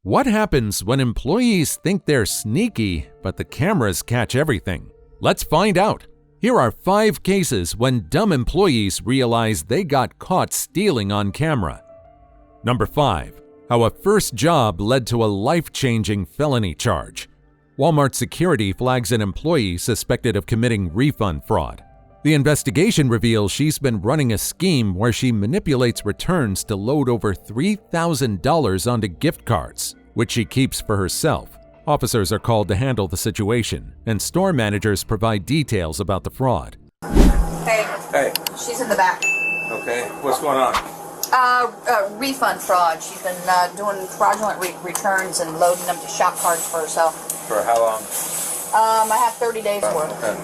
What happens when employees think they're sneaky, but the cameras catch everything? Let's find out. Here are 5 cases when dumb employees realize they got caught stealing on camera. Number 5. How a first job led to a life-changing felony charge. Walmart security flags an employee suspected of committing refund fraud. The investigation reveals she's been running a scheme where she manipulates returns to load over $3,000 onto gift cards, which she keeps for herself. Officers are called to handle the situation, and store managers provide details about the fraud. Hey. She's in the back. Okay. What's going on? Refund fraud. She's been doing fraudulent returns and loading them to shop cards for herself. For how long? I have 30 days worth. Okay.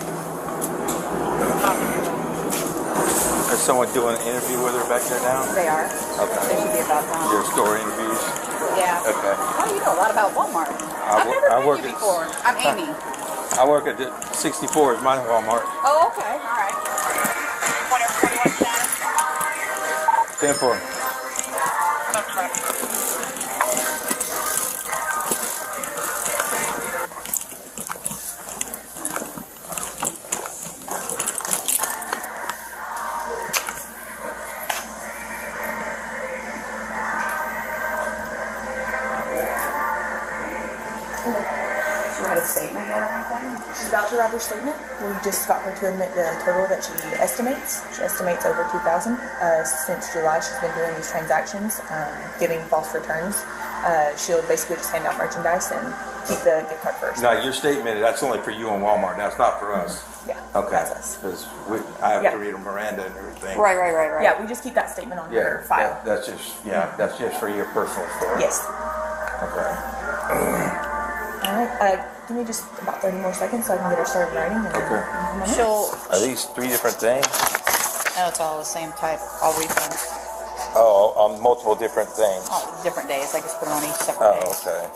Is someone doing an interview with her back there now? They are. Okay. They should be about done. Your store interviews? Yeah. Okay. Oh, you know a lot about Walmart. I've never met you before. I'm Amy. I work at 64 is my Walmart. Oh, okay. All right. 10-4. Statement or anything? She's about to write her statement. We just got her to admit the total that she estimates. She estimates over $2,000. Since July, she's been doing these transactions, getting false returns. She'll basically just hand out merchandise and keep the gift card first. Now, your statement, that's only for you and Walmart. That's not for us. Yeah, okay. That's us. Because I have to read a Miranda and everything. Right. Yeah, we just keep that statement on her file. That's just for your personal store. Yes. Okay. All right. Give me just about 30 more seconds so I can get her started writing. And Are these 3 different things? No, it's all the same type. All refunds. Oh, on multiple different things. All different days. I just put them on each separate day. Okay.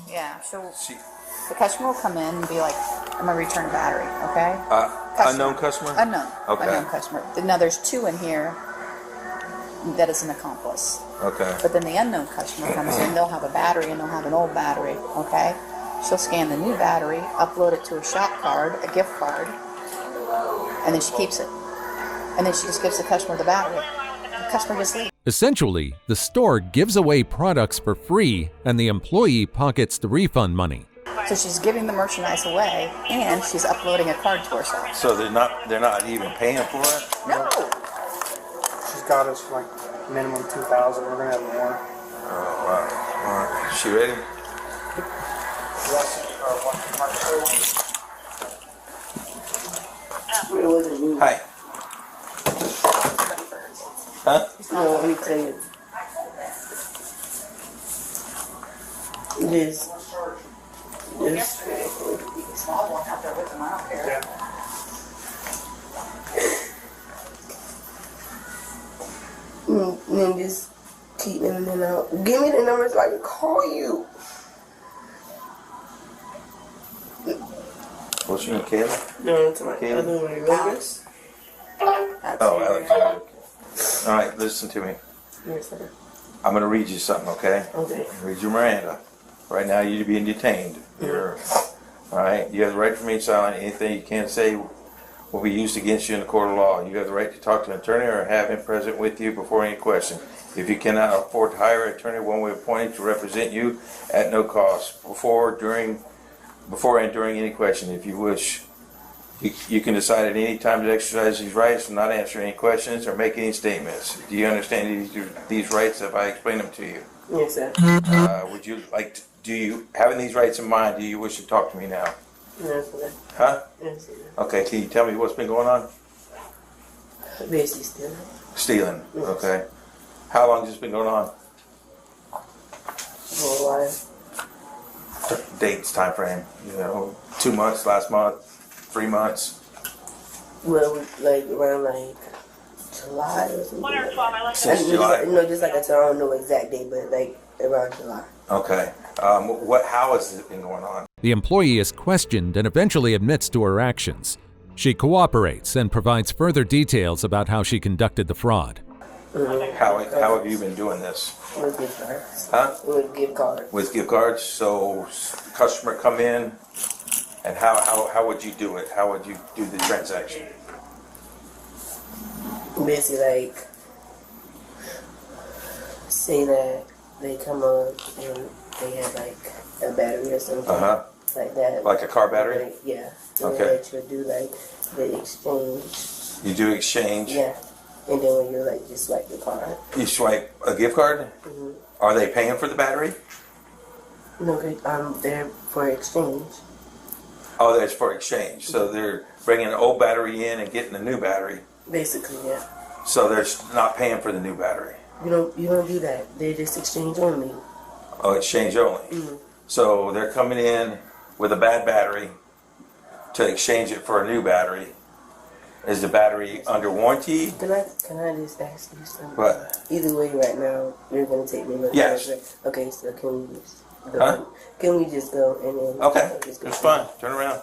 Yeah. So the customer will come in and be like, "I'm gonna return a battery." Okay. Unknown customer. Unknown. Okay. Unknown customer. Now there's 2 in here that is an accomplice. Okay. But then the unknown customer comes in, they'll have a battery and they'll have an old battery, okay? She'll scan the new battery, upload it to a shop card, a gift card, and then she keeps it. And then she just gives the customer the battery. The customer just leaves. Essentially, the store gives away products for free and the employee pockets the refund money. So she's giving the merchandise away and she's uploading a card to herself. So they're not even paying for it? No. She's got us for like minimum 2,000. We're gonna have more. Oh wow! All right. Is she ready? Hi. Huh? No, let me tell you. This. Small one out there with them, I don't care. And then just keep them in and out. Give me the numbers so I can call you. What's your name, Kayla? No, it's my other one. Alex. Oh, Alex. All right, listen to me. Yes, sir. I'm going to read you something, okay? Okay. Read your Miranda. Right now, you're being detained. All right? You have the right to remain silent. Anything you can't say will be used against you in the court of law. You have the right to talk to an attorney or have him present with you before any question. If you cannot afford to hire an attorney, one will be appointed to represent you at no cost before and during any question. If you wish, you can decide at any time to exercise these rights and not answer any questions or make any statements. Do you understand these rights if I explain them to you? Yes, sir. Would you like to, having these rights in mind, do you wish to talk to me now? Yes, sir. Huh? Yes, sir. Okay, can you tell me what's been going on? Basically stealing. Stealing, Yes. okay. How long has this been going on? For a while. Dates, time frame, 2 months, last month, 3 months. Well, like around like July or something. Since July? Just like I said, I don't know exact date, but like around July. Okay. How has it been going on? The employee is questioned and eventually admits to her actions. She cooperates and provides further details about how she conducted the fraud. How have you been doing this? With gift cards. Huh? With gift cards. With gift cards? So customer come in, and how would you do it? How would you do the transaction? Basically, like, say that they come up and they have like a battery or something like that. Like a car battery? Like, yeah. And Okay. that you'll do like the exchange. You do exchange. Yeah. And then when you like just swipe the card. You swipe a gift card. Are they paying for the battery? No, they're for exchange. Oh, that's for exchange. So they're bringing an old battery in and getting a new battery. Basically, yeah. So they're not paying for the new battery. You don't do that. They just exchange only. Oh, exchange only. So they're coming in with a bad battery to exchange it for a new battery. Is the battery under warranty? Can I just ask you something? What? Either way, right now you're gonna take me with Yes. Okay, so can we just go? Huh? Can we just go and then? Okay, just go it's fine. Turn around.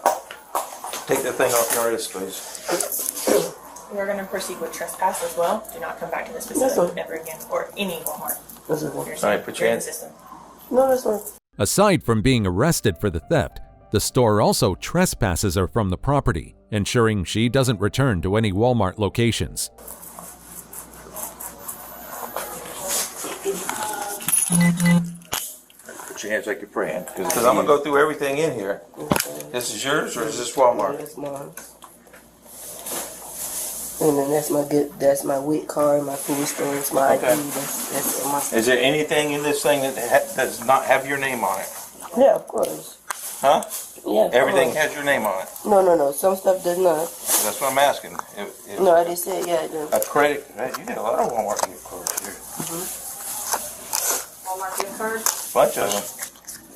Take that thing off your wrist, please. We're going to proceed with trespass as well. Do not come back to this That's facility fine. ever again, or any Walmart. That's okay. You're All right, put your in hands- the system. No, that's fine. Aside from being arrested for the theft, the store also trespasses her from the property, ensuring she doesn't return to any Walmart locations. Put your hands like you're praying. Because I'm going to go through everything in here. This is yours or is this Walmart? That's mine. And then that's my WIC card, my food stamps, my Okay. ID. That's my. Is there anything in this thing that does not have your name on it? Yeah, of course. Huh? Yeah. of Everything course. has your name on it. No. Some stuff does not. That's what I'm asking. If No, I just said yeah. It does. a credit, you got a lot of Walmart gift cards here. Walmart gift cards? Bunch of them.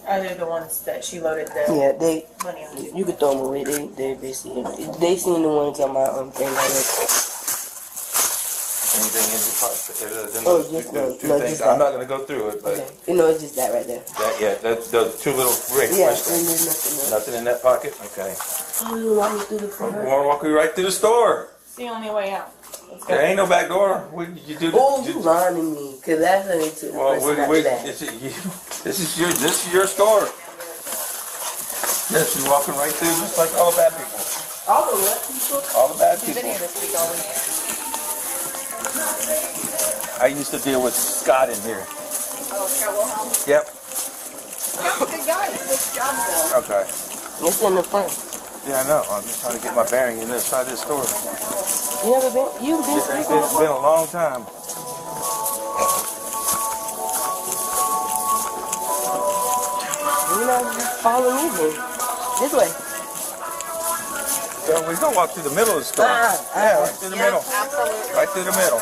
Are they the ones that she loaded the Yeah, they. money on? You could throw them away. They seen the ones on my thing. Anything in your pocket? Oh, just one. Two No, things. just I'm that. not going to go through it, but Okay. You know, it's just that right there. that's those two little rings. Yeah, and there's nothing else. Nothing in that pocket? Okay. Oh, you want me through the I front? want to walk you right through the store. It's the only way out. Let's go. There ain't no back door. You do Oh, you lying to me, cause that's how they took the well, person out the back. this is your store. Yes, you're walking right through just like all the bad people. All the what people? All the bad You've been people. here this week all week. I used to deal with Scott in here. Oh, Scott Wilhelm. Yep. Scott's a good guy. He fixed jobs though. Okay. It's in the front. Yeah, I know. I'm just trying to get my bearing in this side of the store. You never been? You've been It's speaking been, been a long time. You know, just follow me then. This way. So we're gonna walk through the middle of the store. Yeah, right through the middle. Absolutely. Right through the middle.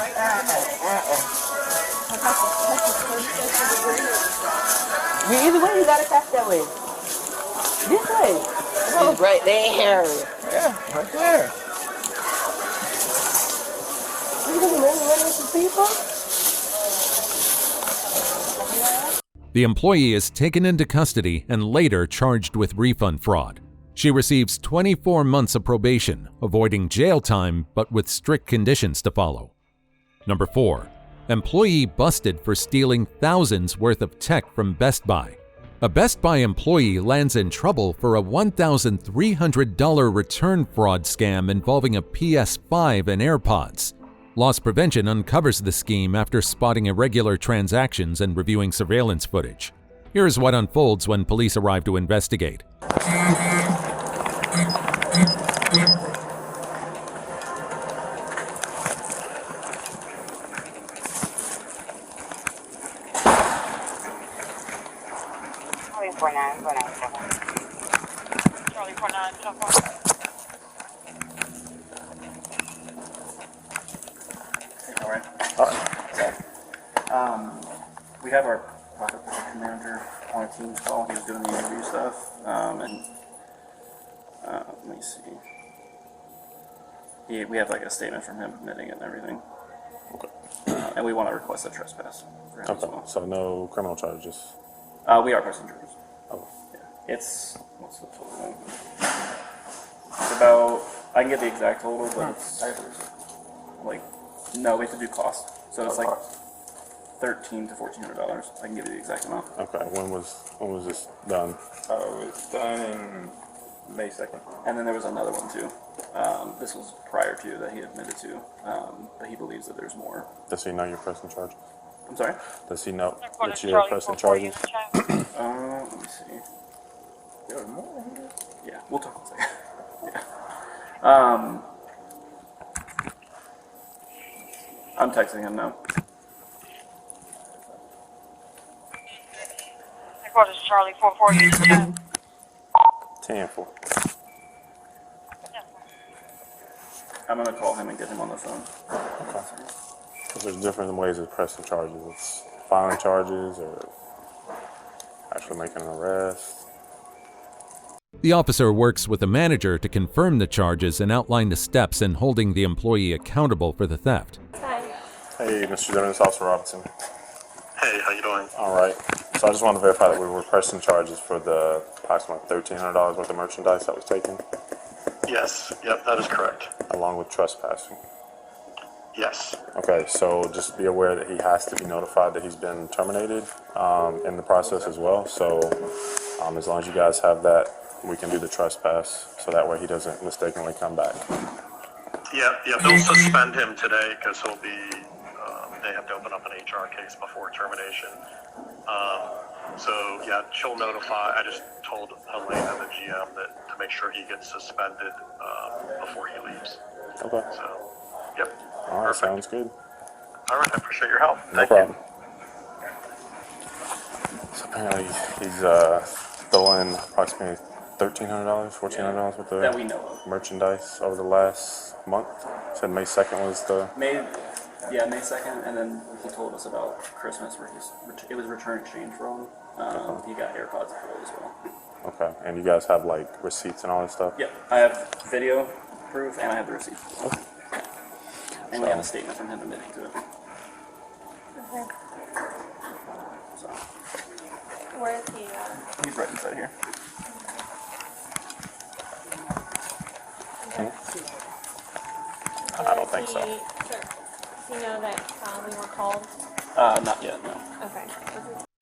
Either way, you gotta pass that way. This way. It's right there. Yeah, right there. You gonna run into people? The employee is taken into custody and later charged with refund fraud. She receives 24 months of probation, avoiding jail time but with strict conditions to follow. Number 4. Employee busted for stealing thousands worth of tech from Best Buy. A Best Buy employee lands in trouble for a $1,300 return fraud scam involving a PS5 and AirPods. Loss Prevention uncovers the scheme after spotting irregular transactions and reviewing surveillance footage. Here's what unfolds when police arrive to investigate. Charlie 4947. Charlie 4974. All right. We have our pocket protection manager on a Teams call. He was doing the interview stuff. Let me see. We have like a statement from him admitting it and everything. Okay. And we want to request a trespass for him as Okay. well. So no criminal charges. We are pressing charges. Oh. Yeah. It's, what's the total? It's about, I can get the exact total, but it's like, no, we have to do cost. So it's like $1,300 to $1,400. I can give you the exact amount. Okay, when was this done? It was done in May 2nd. And then there was another one too. This was prior to that he admitted to, but he believes that there's more. Does he know you're pressing charges? I'm sorry? Does he know that you're pressing charges? Let me see. There was more than that? Yeah, we'll talk in a second. Yeah. I'm texting him now. Headquarters Charlie 440. 10-4. I'm gonna call him and get him on the phone. Okay. Because there's different ways of pressing charges. It's filing charges or actually making an arrest. The officer works with the manager to confirm the charges and outline the steps in holding the employee accountable for the theft. Hey, Mr. Jones, Officer Robinson. Hey, how you doing? All right. So I just want to verify that we were pressing charges for the approximately $1,300 worth of merchandise that was taken, Yes, yep, that is correct. along with trespassing. Yes. Okay, so just be aware that he has to be notified that he's been terminated in the process as well. So as long as you guys have that, we can do the trespass, so that way he doesn't mistakenly come back. Yep, they'll suspend him today because he'll be, they have to open up an HR case before termination. So yeah, she'll notify, I just told Helena, the GM, that to make sure he gets suspended before he leaves. Okay. So, yep. All right, Perfect. sounds good. All right, I appreciate your help. No Thank you. problem. So apparently he's stolen approximately $1,300, $1,400 worth That of we know of. merchandise over the last month. Said May 2nd was the... May 2nd, and then he told us about Christmas where it was return exchange for him. He got AirPods for it as well. Okay, and you guys have like receipts and all that stuff? Yep, I have video proof and I have the receipt. Okay. And we have a statement from him admitting to it. Okay. So, Where is he? he's right inside here. I don't think so. Sure. Does he know that we were called? Not yet, no. Okay.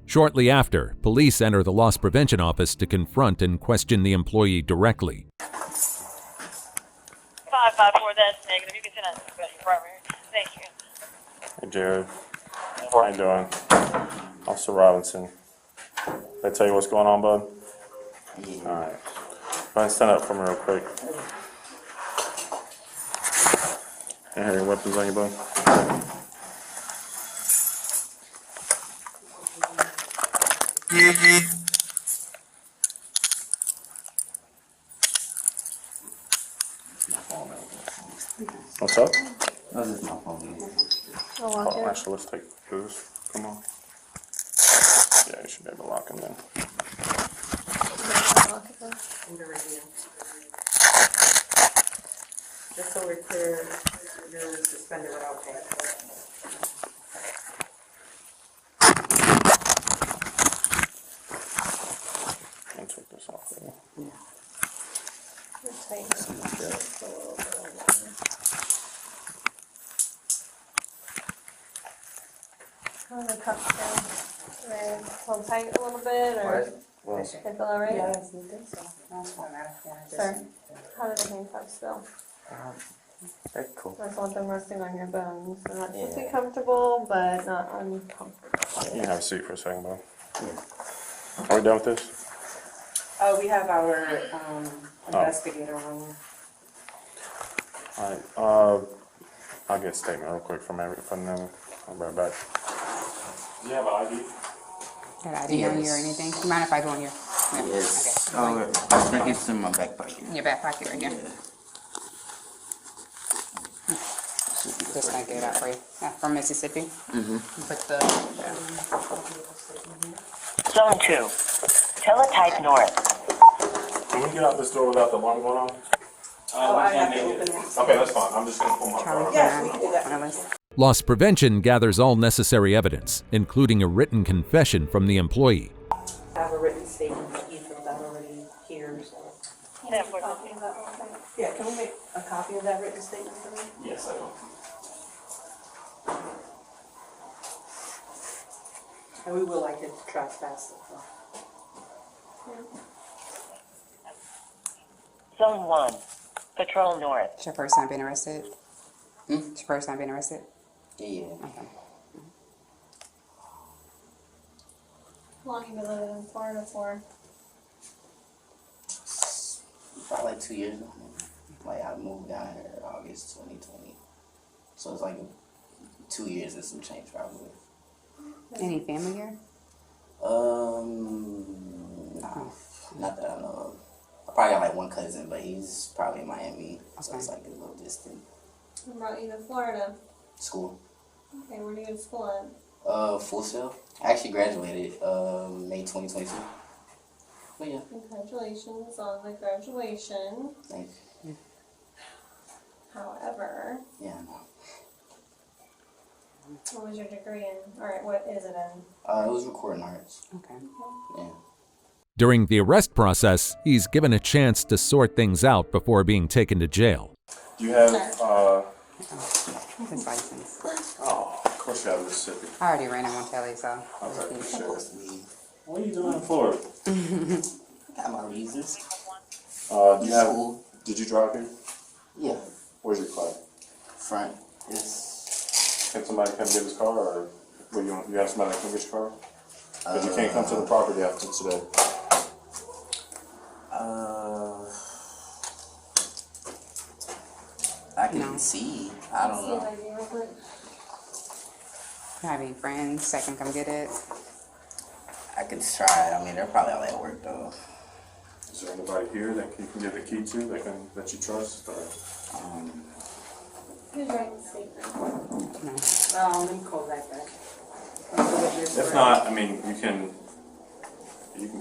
Shortly after, police enter the loss prevention office to confront and question the employee directly. 554, that's negative. You can send that to the primary. Thank you. Hey Jared, how you doing? Officer Robinson. Did I tell you what's going on, bud? Yeah. All right. Go ahead and stand up for me real quick. You have your weapons on you, bud? What's up? Oh, actually, let's take this. Come on. Yeah, you should be able to lock them in. Just so we're clear, you're suspended without pay. I'll take this off. Yeah. How are the cuffs go? They hold tight a little bit, or they feel alright? Yeah, I think so. That's what matters. Yeah, Sorry. How do the handcuffs feel? very cool. I just want them resting on your bones. They're not too comfortable, but not uncomfortable. You can have a seat for a second, bud. Are we done with this? We have our investigator on here. Alright, I'll get a statement real quick from them. I'll be right back. Do you have an ID? Got ID on you or anything? You mind if I go in here? Yeah. Yes. Okay. I think it's in my back pocket. In your back pocket right here. Just gonna get it out for you. From Mississippi. Put the Zone 2. Teletype North. Can we get out this door without the alarm going on? I have to open it. Okay, that's fine. I'm just gonna pull my car. Yes, we can do that. Loss prevention gathers all necessary evidence, including a written confession from the employee. I have a written statement that he filled out already here, so. Yeah, can we make a copy of that written statement for me? Yes, I will. And we would like to trespass. Zone 1, Patrol North. It's your first time being arrested? It's your first time being arrested? Yeah. Okay. How long have you been living in Florida for? About like 2 years now. Like I moved down here in August 2020. So it's like 2 years and some change probably. Any family here? No. Not that I know of. I probably got like one cousin, but he's probably in Miami. So it's like a little distant. What brought you to Florida? School. Okay, where do you go to school at? Full Sail. I actually graduated May 2022. But yeah. Congratulations on the graduation. Thank you. However, Yeah, I know. what was your degree in? Or what is it in? It was recording arts. Okay. Yeah. During the arrest process, he's given a chance to sort things out before being taken to jail. Do you have, His license. oh, of course you have Mississippi. I already ran him on telly, so. Okay, sure. What are you doing in Florida? Got my reasons. Do you have, did you drive here? Yeah. Where's your car? Front. Yes. Can somebody come get his car, or will you have somebody come get your car? Because you can't come to the property after today. I can see. I don't know. Have any friends that can come get it? I could try. I mean, they're probably all at work though. Is there anybody here that you can give the key to that you trust? Or? Who's writing the statement? No. Let me call that back. If not, I mean, you can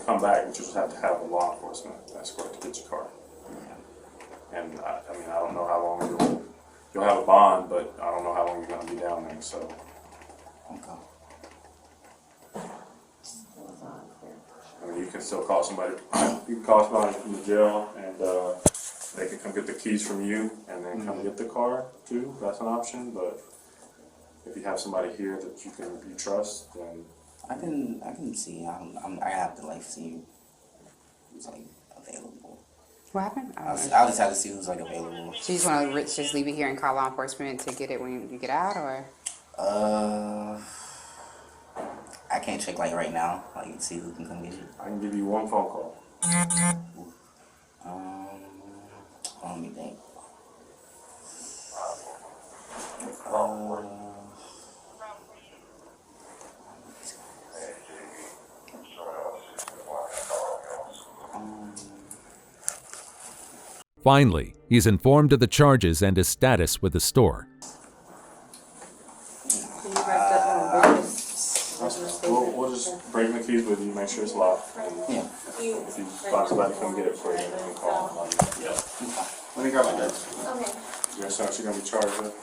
come back, but you just have to have a law enforcement escort to get your car. And I mean, I don't know how long you'll have a bond, but I don't know how long you're going to be down there. So. Okay. I mean, you can still call somebody. You can call somebody from the jail, and they can come get the keys from you, and then come get the car too. That's an option. But if you have somebody here that you trust, then I can see. I have to like see who's like available. What happened? I'll just have to see who's like available. So you just want to just leave it here and call law enforcement to get it when you get out, or? I can't check like right now. Like see who can come get you. I can give you one phone call. Let me think. Finally, he's informed of the charges and his status with the store. We'll just bring the keys with you, make sure it's locked. Yeah. If you find somebody to come get it for you, then you can call them. Yeah. Let me grab my desk. Okay. You understand what you're going to be charged with?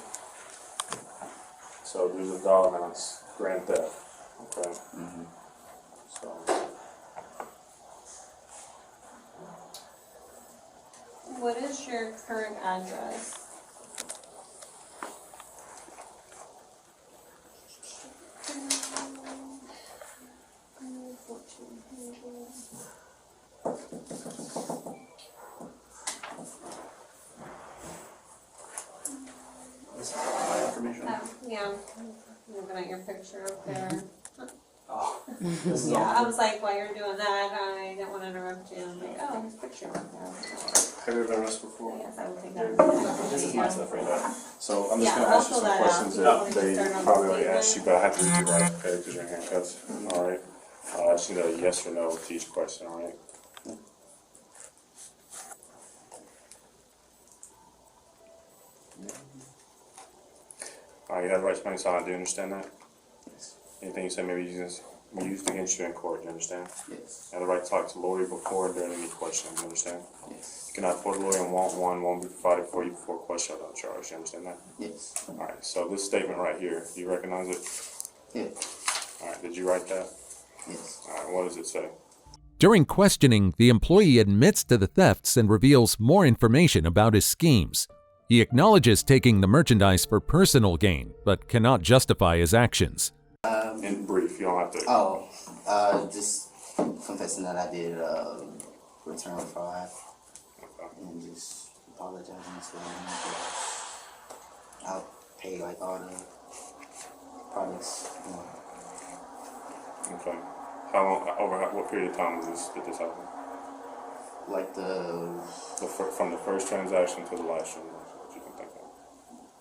So there's $1 now, it's grand theft. Okay? So. What is your current address? This is my information. Yeah, I'm looking at your picture up there. Oh. Yeah, I was like, while you're doing that, I didn't want to interrupt you. I'm like, oh, his picture up there. Have you ever been arrested before? Yes, I would think I would. This is my stuff right now. So I'm just Yeah, going to I'll ask you fill some that questions out. that You they can start on probably the already asked you, but I have to read you right, okay, because you're in handcuffs. All right. I'll ask you a yes or no to each question, all right? All right, you have the right to remain silent. Do you understand that? Yes. Anything you say maybe used against you in court, do you understand? Yes. You have the right to talk to a lawyer before and during any question, do you understand? Yes. You cannot afford a lawyer and want one, won't be provided for you before a question on charge, do you understand that? Yes. All right, so this statement right here, do you recognize it? Yeah. All right, did you write that? Yes. All right, what does it say? During questioning, the employee admits to the thefts and reveals more information about his schemes. He acknowledges taking the merchandise for personal gain, but cannot justify his actions. In brief, you don't have to. Oh, just confessing that I did return fraud and just apologizing to them. I'll pay like all the products. You know. Okay. How long? What period of time did this happen? Like from the first transaction to the last transaction, what you can think of?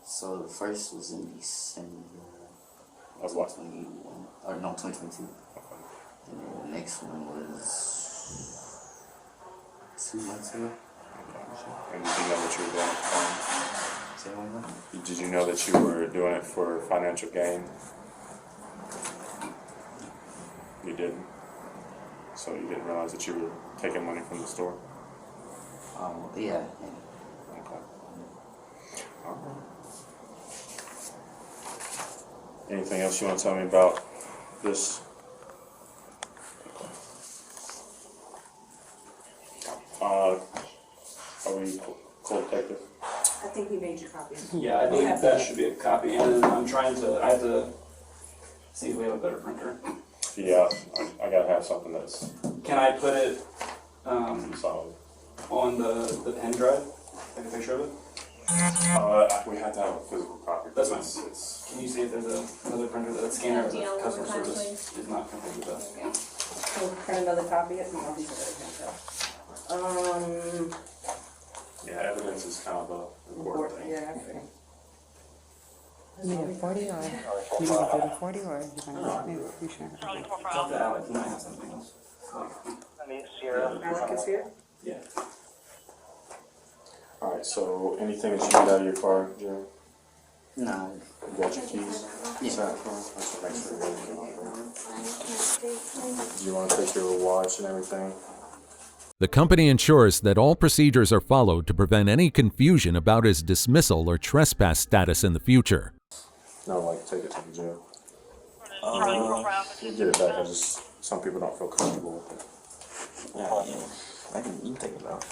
So the first was in December of what? 2022. Okay. And then the next one was 2 months ago. Okay. And did you know that you were doing it? Say one more? Did you know that you were doing it for financial gain? You didn't. So you didn't realize that you were taking money from the store? Yeah. Okay. All right. Anything else you want to tell me about this? Are we cool detective? I think we made your copies. Yeah, I think that should be a copy, and then I have to see if we have a better printer. Yeah, I gotta have something that's Can I put it solid. on the pen drive? Take a picture of it? We have to have a physical copy. That's fine. Can you see if there's another printer that scanner of the customer service is not configured with us? Can we print another copy? Yeah, evidence is kind of a important thing. Yeah, okay. You need a 40 or you need to do the 40 or you can maybe you should. Talk to Alex, he might have something else. Alex is here? Yeah. All right. So anything that you get out of your car, Jerry? No. You got your keys? Yeah. Do you want to take your watch and everything? The company ensures that all procedures are followed to prevent any confusion about his dismissal or trespass status in the future. No, like take it to the jail. You get it back. Some people don't feel comfortable with it. Yeah. You can take it out.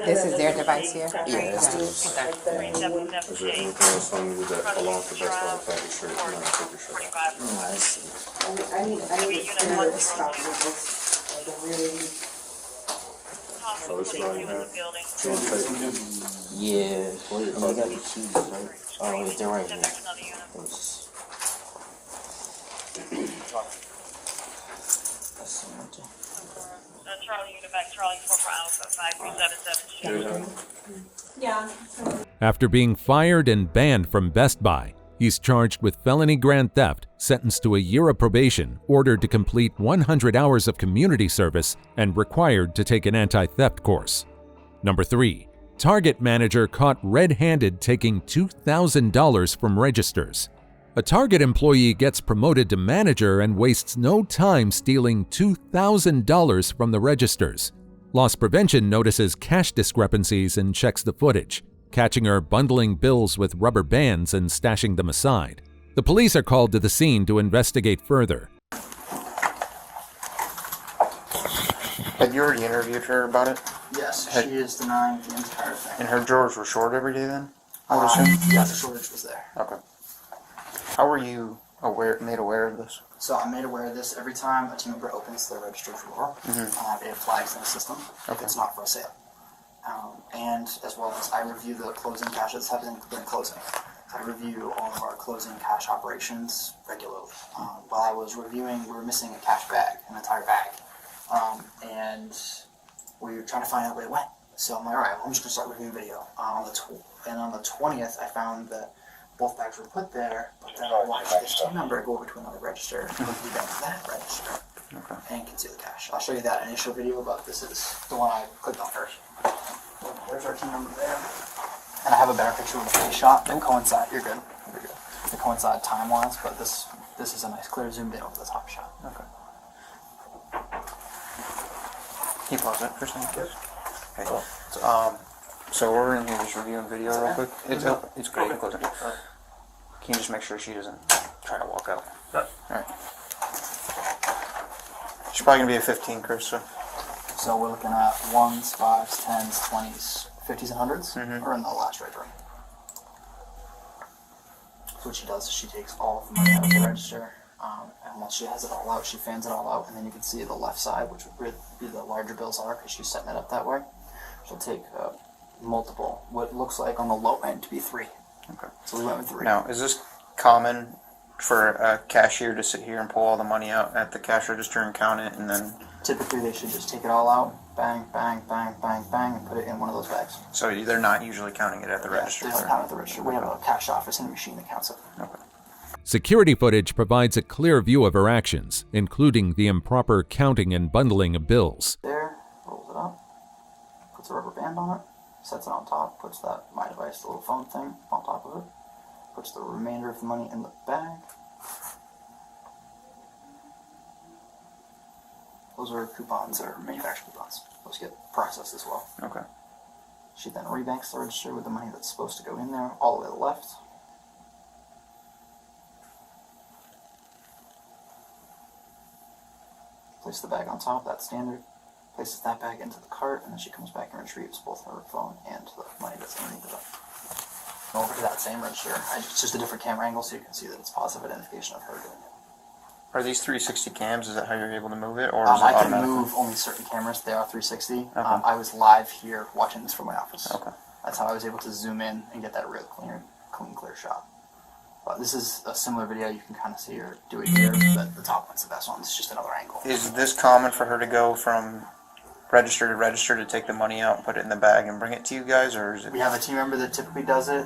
This is their device here? Yeah, it's Is there anything else on you that belongs to Best Buy? Take your shirt. You want to take your shirt off. No, I see. I need a printer to stop with this. So it's going to have. You want to take it? Yeah. Well, you got the keys, right? Oh, wait, they're right here. Charlie, you back Charlie 4 for Alpha 5377. Yeah. After being fired and banned from Best Buy, he's charged with felony grand theft, sentenced to a year of probation, ordered to complete 100 hours of community service, and required to take an anti-theft course. Number 3. Target manager caught red-handed taking $2,000 from registers. A Target employee gets promoted to manager and wastes no time stealing $2,000 from the registers. Loss prevention notices cash discrepancies and checks the footage, catching her bundling bills with rubber bands and stashing them aside. The police are called to the scene to investigate further. Had you already interviewed her about it? Yes, she is denying the entire thing. And her drawers were short every day then? I would assume? Yeah, the shortage was there. Okay. How were you made aware of this? So I'm made aware of this every time a team member opens their register drawer. It flags in the system. Okay. It's not for sale. And as well as I review the closing cash that's happening in closing. I review all of our closing cash operations regularly. While I was reviewing, we were missing a cash bag, an entire bag. And we were trying to find out where it went. So I'm like, all right, well, I'm just going to start reviewing video. On the 20th, I found that both bags were put there, but then I watched this team member go over to another register and go to that register and conceal the cash. I'll show you that initial video, but this is the one I clicked on first. There's our team member there. And I have a better picture of the face shot that coincide. You're good. You're good. They coincide time-wise, but this is a nice clear zoomed in over the top shot. Okay. Can you pause it for a second, please? Okay. So we're in here just reviewing video real quick. It's great. Close it. Can you just make sure she doesn't try to walk out? Alright. She's probably going to be a 15, Chris. So we're looking at 1s, 5s, 10s, 20s, 50s, and 100s. Or in the last red ring. So what she does is she takes all of the money out of the register, And once she has it all out, she fans it all out, and then you can see the left side, which would be the larger bills are, because she's setting it up that way. She'll take multiple, what looks like on the low end to be 3. Okay. So we went with 3. Now, is this common for a cashier to sit here and pull all the money out at the cash register and count it, and then? Typically, they should just take it all out, bang, bang, bang, bang, bang, and put it in one of those bags. So they're not usually counting it at the register? They don't count at the register. We have a cash office and a machine that counts it. Okay. Security footage provides a clear view of her actions, including the improper counting and bundling of bills. There, rolls it up, puts a rubber band on it, sets it on top, puts that My Device, the little phone thing, on top of it, puts the remainder of the money in the bag. Those are coupons, or manufacturer coupons. Those get processed as well. Okay. She then rebanks the register with the money that's supposed to go in there, all the way to the left. Place the bag on top, that's standard. Places that bag into the cart, and then she comes back and retrieves both her phone and the money that's underneath of it. Go over to that same register. It's just a different camera angle, so you can see that it's positive identification of her doing it. Are these 360 cams? Is that how you're able to move it, or is it I can automatic? move only certain cameras. They are 360. Okay. I was live here watching this from my office. Okay. That's how I was able to zoom in and get that real clear shot. But this is a similar video. You can kind of see her do it here, but the top one's the best one. It's just another angle. Is this common for her to go from register to take the money out and put it in the bag and bring it to you guys, or is it? We have a team member that typically does it.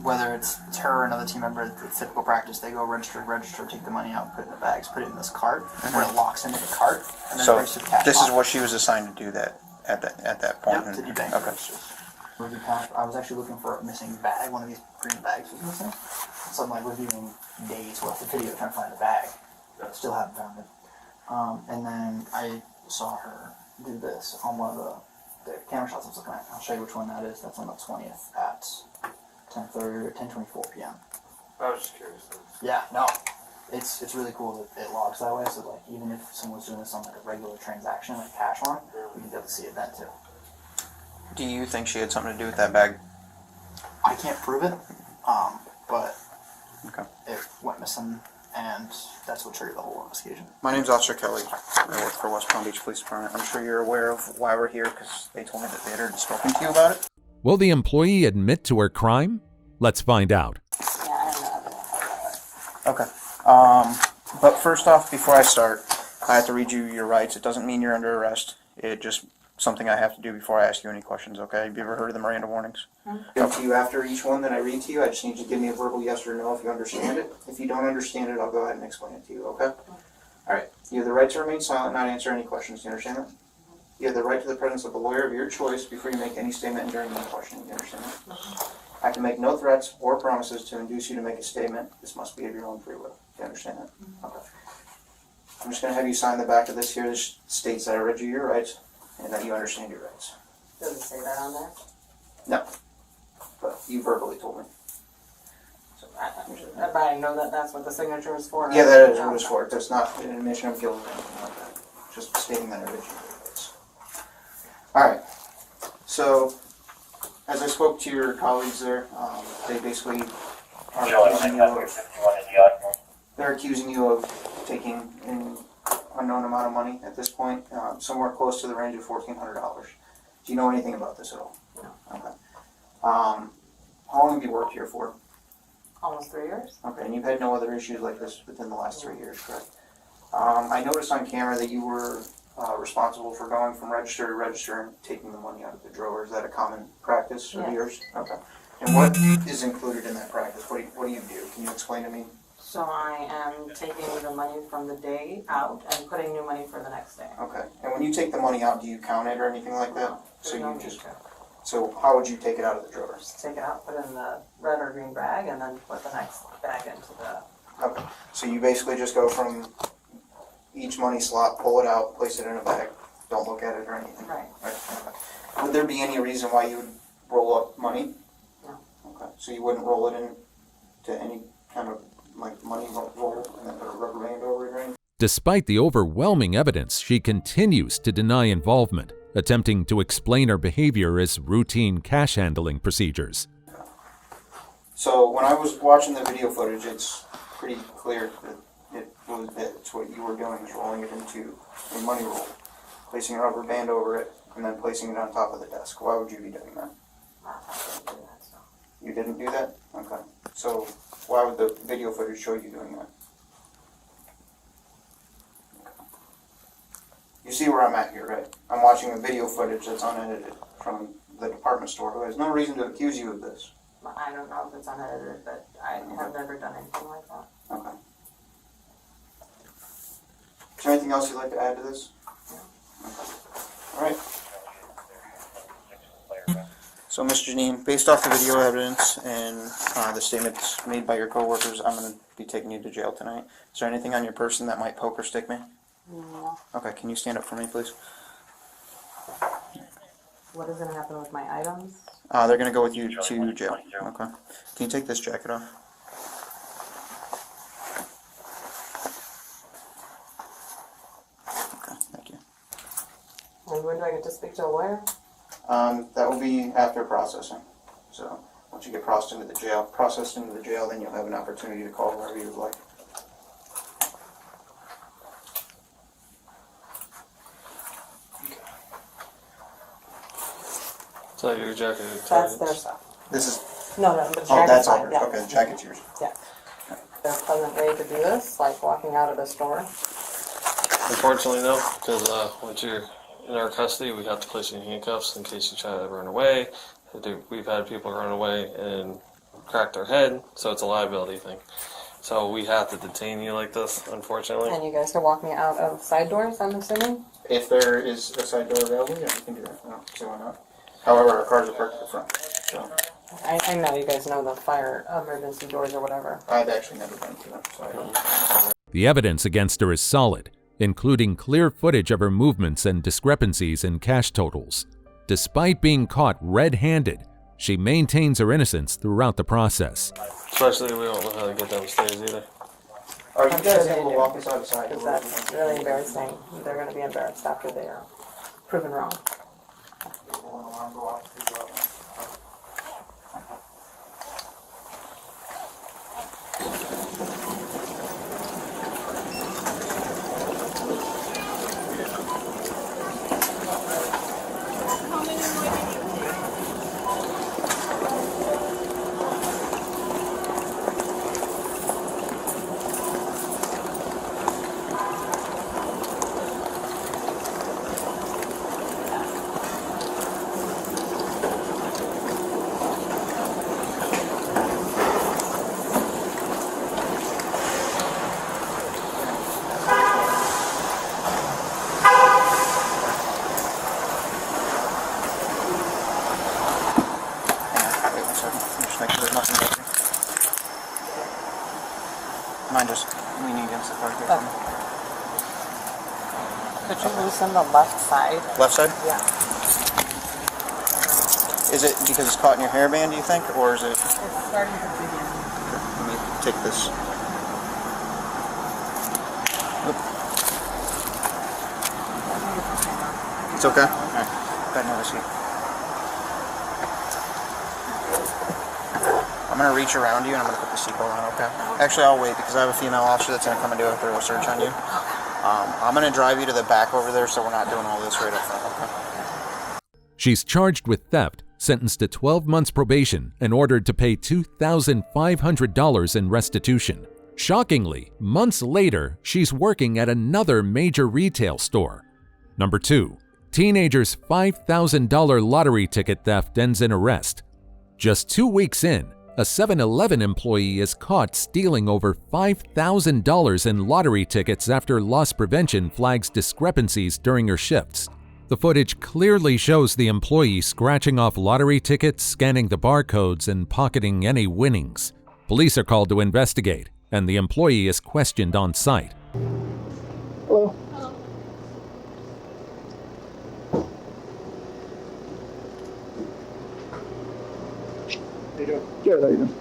Whether it's her or another team member, it's typical practice. They go register, take the money out, put it in the bags, put it in this cart, where it locks into the cart, and then So brings to the cash this is box. what she was assigned to do that at that point. Yep, to do bank Okay. registers. I was actually looking for a missing bag. One of these green bags was missing. So I'm like reviewing days worth of video trying to find the bag. Still haven't found it. And then I saw her do this on one of the camera shots I was looking at. I'll show you which one that is. That's on the 20th at 10:30 or 10:24 p.m. I was just curious. Yeah, no. It's really cool that it logs that way, so like even if someone's doing this on like a regular transaction, like cash one, we can be able to see it then too. Do you think she had something to do with that bag? I can't prove it, but Okay. it went missing, and that's what triggered the whole investigation. My name's Officer Kelly. I work for West Palm Beach Police Department. I'm sure you're aware of why we're here because they told me that they had already spoken to you about it. Will the employee admit to her crime? Let's find out. Okay. But first off, before I start, I have to read you your rights. It doesn't mean you're under arrest. It just something I have to do before I ask you any questions, okay? Have you ever heard of the Miranda warnings? Up to you after each one that I read to you. I just need you to give me a verbal yes or no if you understand it. If you don't understand it, I'll go ahead and explain it to you, okay? Alright. You have the right to remain silent and not answer any questions. Do you understand that? You have the right to the presence of a lawyer of your choice before you make any statement during any questioning. Do you understand that? I can make no threats or promises to induce you to make a statement. This must be of your own free will. Do you understand that? Okay. I'm just going to have you sign the back of this here. This states that I read you your rights and that you understand your rights. Does it say that on there? No. But you verbally told me. But I know that that's what the signature is for. Yeah, that is what it's for. It's not an admission of guilt or anything like that. Just stating that I read you your rights. Alright. So, as I spoke to your colleagues there, they basically are accusing you of, they're accusing you of taking an unknown amount of money at this point, somewhere close to the range of $1,400. Do you know anything about this at all? No. Okay. How long have you worked here for? Almost 3 years. Okay, and you've had no other issues like this within the last 3 years, correct? I noticed on camera that you were responsible for going from register to register and taking the money out of the drawer. Is that a common practice of Yes. yours? Okay. And what is included in that practice? What do you do? Can you explain to me? So I am taking the money from the day out and putting new money for the next day. Okay. And when you take the money out, do you count it or anything like that? No, So there's no you need just. to. So how would you take it out of the drawer? Just take it out, put it in the red or green bag, and then put the next bag into the. Okay. So you basically just go from each money slot, pull it out, place it in a bag. Don't look at it or anything. Right. Okay. Would there be any reason why you would roll up money? No. Okay. So you wouldn't roll it into any kind of like money roll and then put a rubber band over it or anything? Despite the overwhelming evidence, she continues to deny involvement, attempting to explain her behavior as routine cash handling procedures. So when I was watching the video footage, it's pretty clear that it's what you were doing, is rolling it into a money roll, placing a rubber band over it, and then placing it on top of the desk. Why would you be doing that? You didn't do that? Okay. So why would the video footage show you doing that? You see where I'm at here, right? I'm watching a video footage that's unedited from the department store who has no reason to accuse you of this. I don't know if it's unedited, but I have never done anything like that. Okay. Is there anything else you'd like to add to this? No. Okay. All right. So, Ms. Janine, based off the video evidence and the statements made by your coworkers, I'm going to be taking you to jail tonight. Is there anything on your person that might poke or stick me? No. Okay, can you stand up for me, please? What is going to happen with my items? They're going to go with you to jail. Okay. Can you take this jacket off? Okay, thank you. And when do I get to speak to a lawyer? That will be after processing. So once you get processed into the jail, then you'll have an opportunity to call wherever you would like. So your jacket. That's their stuff. This is. No, the jacket's Oh, that's all mine, yours. yeah. Okay, the jacket's yours. Yeah. They're pleasant way to do this, like walking out of the store. Unfortunately, no, because once you're in our custody, we have to place you in handcuffs in case you try to run away. We've had people run away and crack their head, so it's a liability thing. So we have to detain you like this, unfortunately. And you guys can walk me out of side doors, I'm assuming? If there is a side door available, yeah, we can do that. No, so why not? However, our cars are parked at the front. So I know you guys know the fire emergency doors or whatever. I've actually never been to them, so I don't know. The evidence against her is solid, including clear footage of her movements and discrepancies in cash totals. Despite being caught red-handed, she maintains her innocence throughout the process. Especially we don't know how to get downstairs either. Are you I'm guys sure able they to do, walk us outside? because that's really embarrassing. They're going to be embarrassed after they are proven wrong. Mine just leaning against the car here. Could you loosen the left side? Left side? Yeah. Is it because it's caught in your hairband, do you think? Or is it... It's starting to begin. Let me take this. Oop. It's okay? Alright. Go ahead and have a seat. I'm going to reach around you and I'm going to put the seatbelt on, okay? Actually, I'll wait because I have a female officer that's going to come and do a thorough search on you. I'm going to drive you to the back over there so we're not doing all this right up front, okay? She's charged with theft, sentenced to 12 months probation, and ordered to pay $2,500 in restitution. Shockingly, months later, she's working at another major retail store. Number 2. Teenager's $5,000 lottery ticket theft ends in arrest. Just 2 weeks in, a 7-Eleven employee is caught stealing over $5,000 in lottery tickets after loss prevention flags discrepancies during her shifts. The footage clearly shows the employee scratching off lottery tickets, scanning the barcodes, and pocketing any winnings. Police are called to investigate, and the employee is questioned on site. Hello. How you doing? Good, how you doing?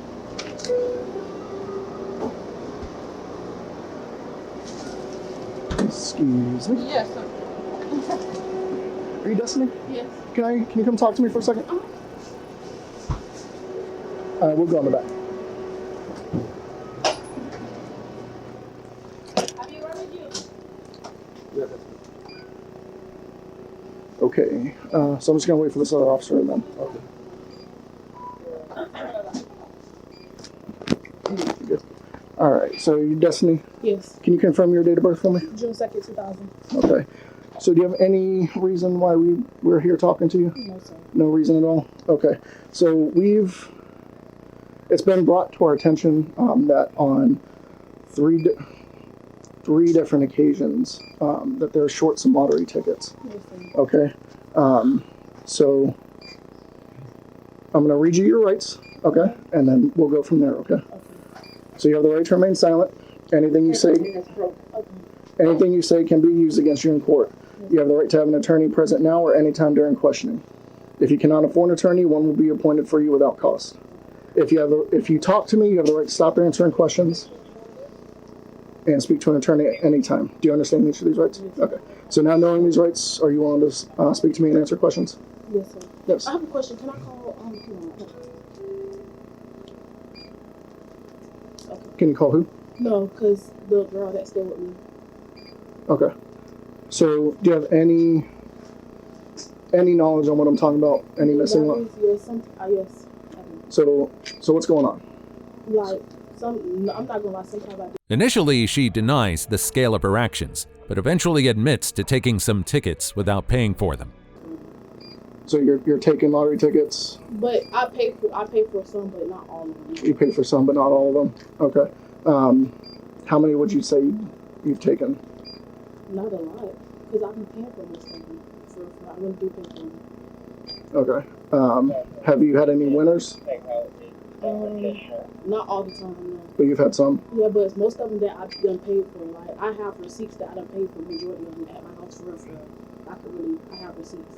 Excuse me. Yes, sir. Are you Destiny? Yes. Can you come talk to me for a second? We'll go in the back. Okay, so I'm just gonna wait for this other officer then. Okay. Good. All right, so you Destiny? Yes. Can you confirm your date of birth for me? June 2nd, 2000. Okay. So do you have any reason why we're here talking to you? No, sir. No reason at all? Okay. So it's been brought to our attention that on three different occasions that there are short some lottery tickets. Yes, sir. Okay. So I'm going to read you your rights, okay? And then we'll go from there, okay? So you have the right to remain silent. Anything you say can be used against you in court. You have the right to have an attorney present now or anytime during questioning. If you cannot afford an attorney, one will be appointed for you without cost. If you talk to me, you have the right to stop answering questions and speak to an attorney at any time. Do you understand each of these rights? Okay. So now knowing these rights, are you willing to speak to me and answer questions? Yes, sir. Yes. I have a question. Can I call? Can you call who? No, because the girl that stayed with me. Okay. So do you have any knowledge on what I'm talking about? Any missing? Yes, yes. I do. So what's going on? Like I'm not gonna lie. Sometimes I do. Initially, she denies the scale of her actions, but eventually admits to taking some tickets without paying for them. So you're taking lottery tickets? But I pay for some, but not all of them. You pay for some, but not all of them. Okay. How many would you say you've taken? Not a lot, because I've been paying for most of them. I really do pay for them. Okay. Have you had any winners? Not all the time, no. But you've had some? Yeah, but it's most of them that I've done paid for. Like I have receipts that I done paid for majority of them at my house for real. I have receipts.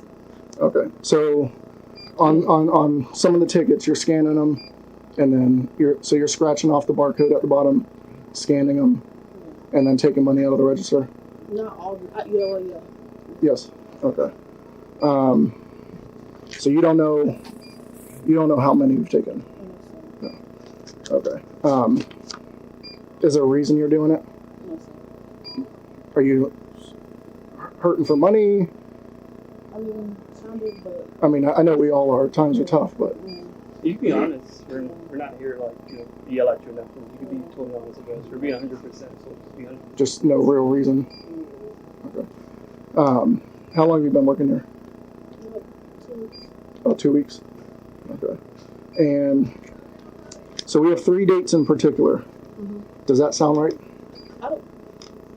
Okay. So on some of the tickets, you're scanning them, and then you're scratching off the barcode at the bottom, scanning them, and then taking money out of the register. Not all. Yeah. Yes. Okay. So you don't know how many you've taken. No. Okay. Is there a reason you're doing it? No, sir. Are you hurting for money? I mean, kind of, but. I mean, I know we all are. Times are tough, but. You can be honest. We're not here like yell at you or nothing. You can be totally honest with us. We're being 100%. So just be honest. Just no real reason. Okay. How long have you been working here? Like 2 weeks. About 2 weeks. Okay. And so we have 3 dates in particular. Mm-hmm. Does that sound right?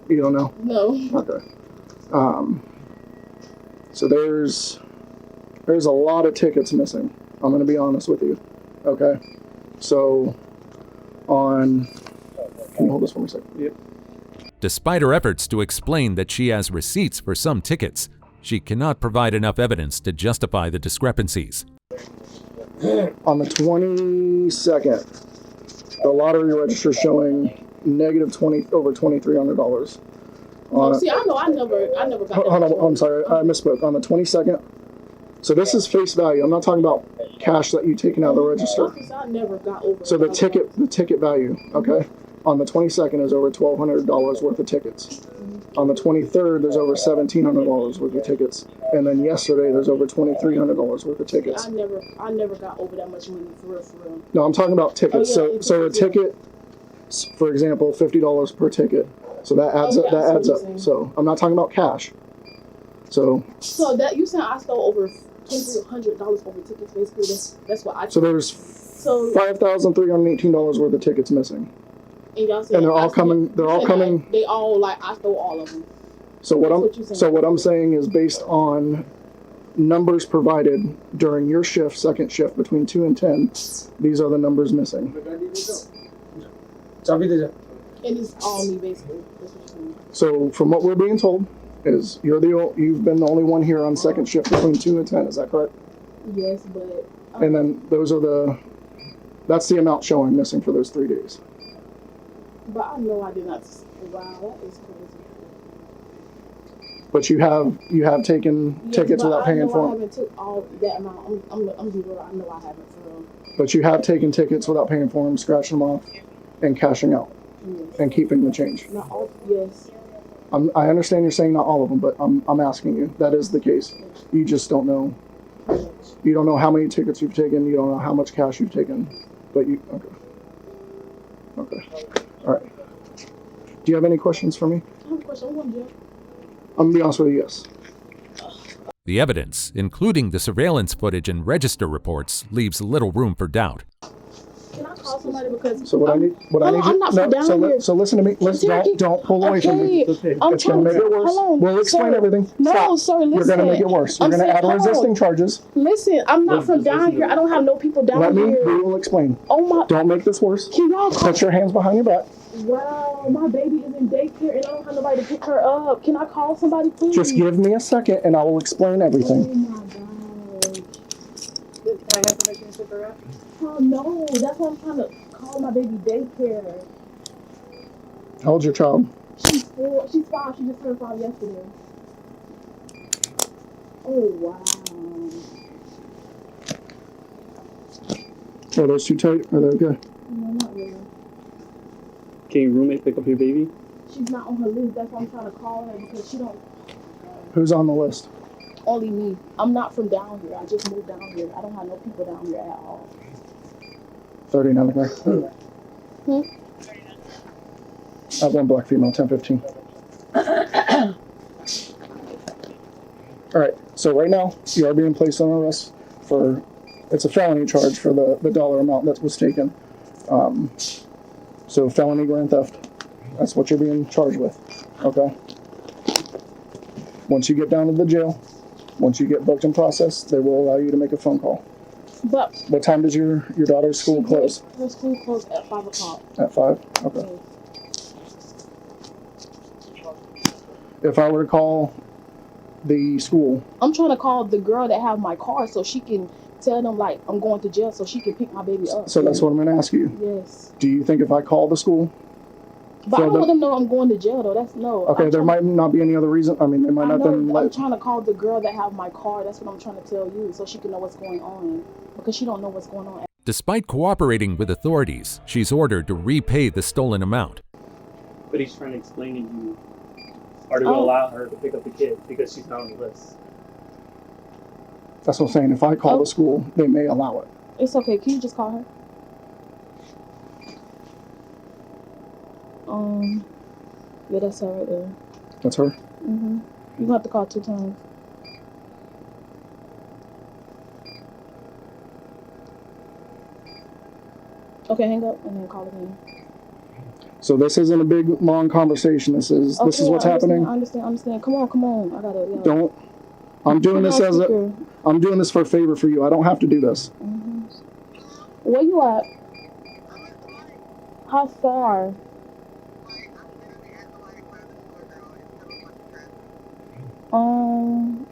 You don't know? No. Okay. So there's a lot of tickets missing. I'm going to be honest with you. Okay. So can you hold this for me a second? Yep. Despite her efforts to explain that she has receipts for some tickets, she cannot provide enough evidence to justify the discrepancies. On the 22nd, the lottery register is showing over $2,300. See, I know I never got. Hold on, I'm sorry, I misspoke. On the 22nd, so this is face value. I'm not talking about cash that you've taken out of the register. I never got over. So the ticket value, okay, on the 22nd is over $1,200 worth of tickets. On the 23rd, there's over $1,700 worth of tickets, and then yesterday there's over $2,300 worth of tickets. I never got over that much money for real. No, I'm talking about tickets. Oh, yeah, so a ticket, for example, $50 per ticket. So that adds up. That adds up. So I'm not talking about cash. So that you said I stole over $2,300 over tickets. Basically, that's what I. So there's $5,318 worth of tickets missing. And y'all said they're all coming. They're all coming. They all I stole all of them. So what I'm saying is based on numbers provided during your shift, second shift between 2 and 10. These are the numbers missing. And it's all me basically. So from what we're being told is you've been the only one here on second shift between 2 and 10. Is that correct? Yes, but. And then that's the amount showing missing for those 3 days. But I know I did not. Wow, that is crazy. But you have taken tickets without paying for them. I haven't took all that amount. I'm real. I know I haven't for real. But you have taken tickets without paying for them, scratching them off, and cashing out, and keeping the change. Not all. Yes. I understand you're saying not all of them, but I'm asking you. That is the case. You just don't know. You don't know how many tickets you've taken. You don't know how much cash you've taken. But you, okay. All right. Do you have any questions for me? I have a question. I'm going to jail. I'm gonna be honest with you, yes. The evidence, including the surveillance footage and register reports, leaves little room for doubt. Can I call somebody because So what I need you. I'm not from down here. So listen to me. Don't pull away from me. I'm It's gonna make it worse. We'll explain everything. No, Stop. sir, listen. You're gonna make it worse. You're gonna add resisting charges. Listen, I'm not from down here. I don't have no people down Let me. here. We will explain. Oh my. Don't make this worse. Can y'all call? Put your hands behind your back. Wow, my baby is in daycare and I don't have nobody to pick her up. Can I call somebody, please? Just give me a second and I will explain everything. Oh my god. Can I have permission to pick her up? Oh no, that's why I'm trying to call my baby daycare. How old's your child? She's 4. She's 5. She just turned 5 yesterday. Oh wow. Are those too tight? Are they okay? No, not really. Can your roommate pick up your baby? She's not on her list. That's why I'm trying to call her because she don't. Who's on the list? Only me. I'm not from down here. I just moved down here. I don't have no people down here at all. 39 okay. I have one black female, 1015. All right, so right now, you are being placed on arrest for, it's a felony charge for the dollar amount that was taken. So felony grand theft, that's what you're being charged with, okay? Once you get down to the jail, once you get booked and processed, they will allow you to make a phone call. But what time does your daughter's school close? Her school closed at 5 o'clock. At 5? Okay. If I were to call the school, I'm trying to call the girl that have my car so she can tell them like I'm going to jail so she can pick my baby up. so that's what I'm going to ask you. Yes. Do you think if I call the school? But I don't want them to know I'm going to jail though. That's no. Okay, there might not be any other reason. I mean, they might not then I'm trying to call the girl that have my car. That's what I'm trying to tell you so she can know what's going on because she don't know what's going on. Despite cooperating with authorities, she's ordered to repay the stolen amount. But he's trying to explain to you, are they going to allow her to pick up the kid because she's not on the list? That's what I'm saying. If I call the school, they may allow it. It's okay. Can you just call her? Yeah, that's her right there. That's her? Mm-hmm. You have to call 2 times. Okay, hang up and then call again. So this isn't a big, long conversation. This is what's happening. I understand. Come on. I gotta. Yeah. Don't. I'm doing this I'm doing this for a favor for you. I don't have to do this. Mm-hmm. Where you at? How far?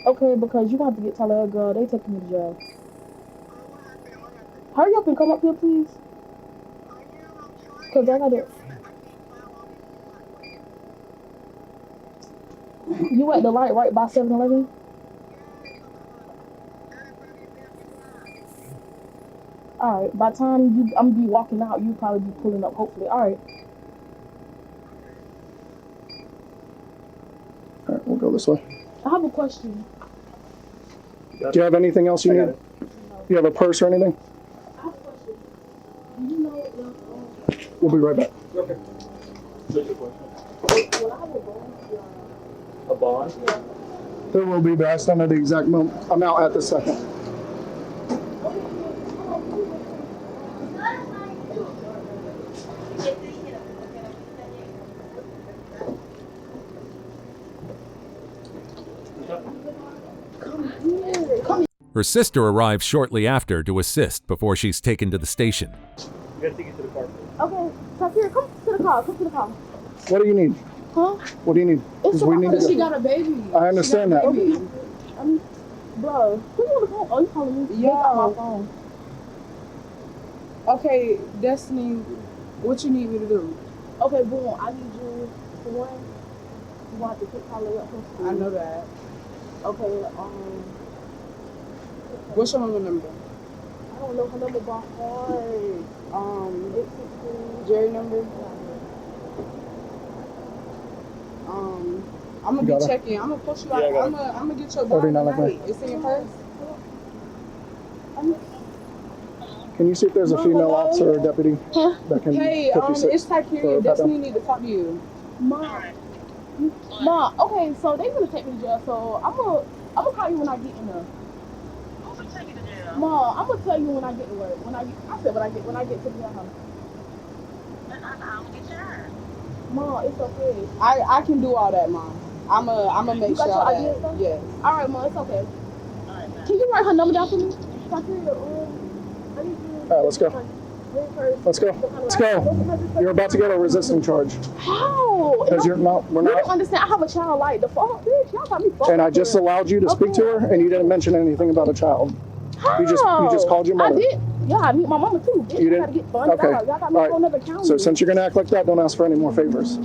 Okay, because you have to tell that girl they taking me to jail. Hurry up and come up here, please. Cause I gotta. You at the light right by 7-Eleven? Alright, by the time I'm gonna be walking out, you probably be pulling up, hopefully. Alright. Alright, we'll go this way. I have a question. Do you have anything else you need? No. You have a purse or anything? I have a question. Do you know We'll be right back. Okay. What's your question? Will I have a bond? A bond? Yeah. There will be, but I just don't know the exact amount at the second. Her sister arrives shortly after to assist before she's taken to the station. You gotta take it to the car. Okay, Sakira, come to the car. What do you need? Huh? What do you need? It's we need to she got a baby. I understand that. Bro, who you on the phone? Oh, you calling me? Yeah. Got my phone. Okay, Destiny, what you need me to do? Okay, boom. I need you for one. You want to pick Holly up from school. I know that. Okay, What's your number? I don't know her number by heart. 816. Jerry number? I'm gonna Got be it. checking. I'm gonna push you out. Yeah, I got I'm it. gonna get your bag 39 tonight. like It's in your purse. Can you see if there's a female officer or deputy that can Hey, 56 it's Tykeria. for a pat Destiny down? need to talk to you. Mom, okay, so they gonna take me to jail, so I'm gonna call you when I get in there. Who's gonna take you to jail? Mom, I'm gonna tell you when I get to work. When I get to the house. And I'm gonna get yours. Mom, it's okay. I can do all that, Mom. I'm make You got sure your that. ID and stuff? Yes. All right, Mom, it's okay. Can you write her number down for me? Tykeria, I need you. All right, let's go. Let's go. Let's go. You're about to get a resisting charge. How? Because you're not, we're You don't not. understand. I have a child like the fuck, bitch. Y'all got me fucked. And I just allowed you to speak to her, and you didn't mention anything about a child. You just called your mother. I did. Yeah, I meet my mama too. Bitch, You I didn't? gotta get funded Okay. out. Y'all got me All right. on another county. So since you're gonna act like that, don't ask for any more favors.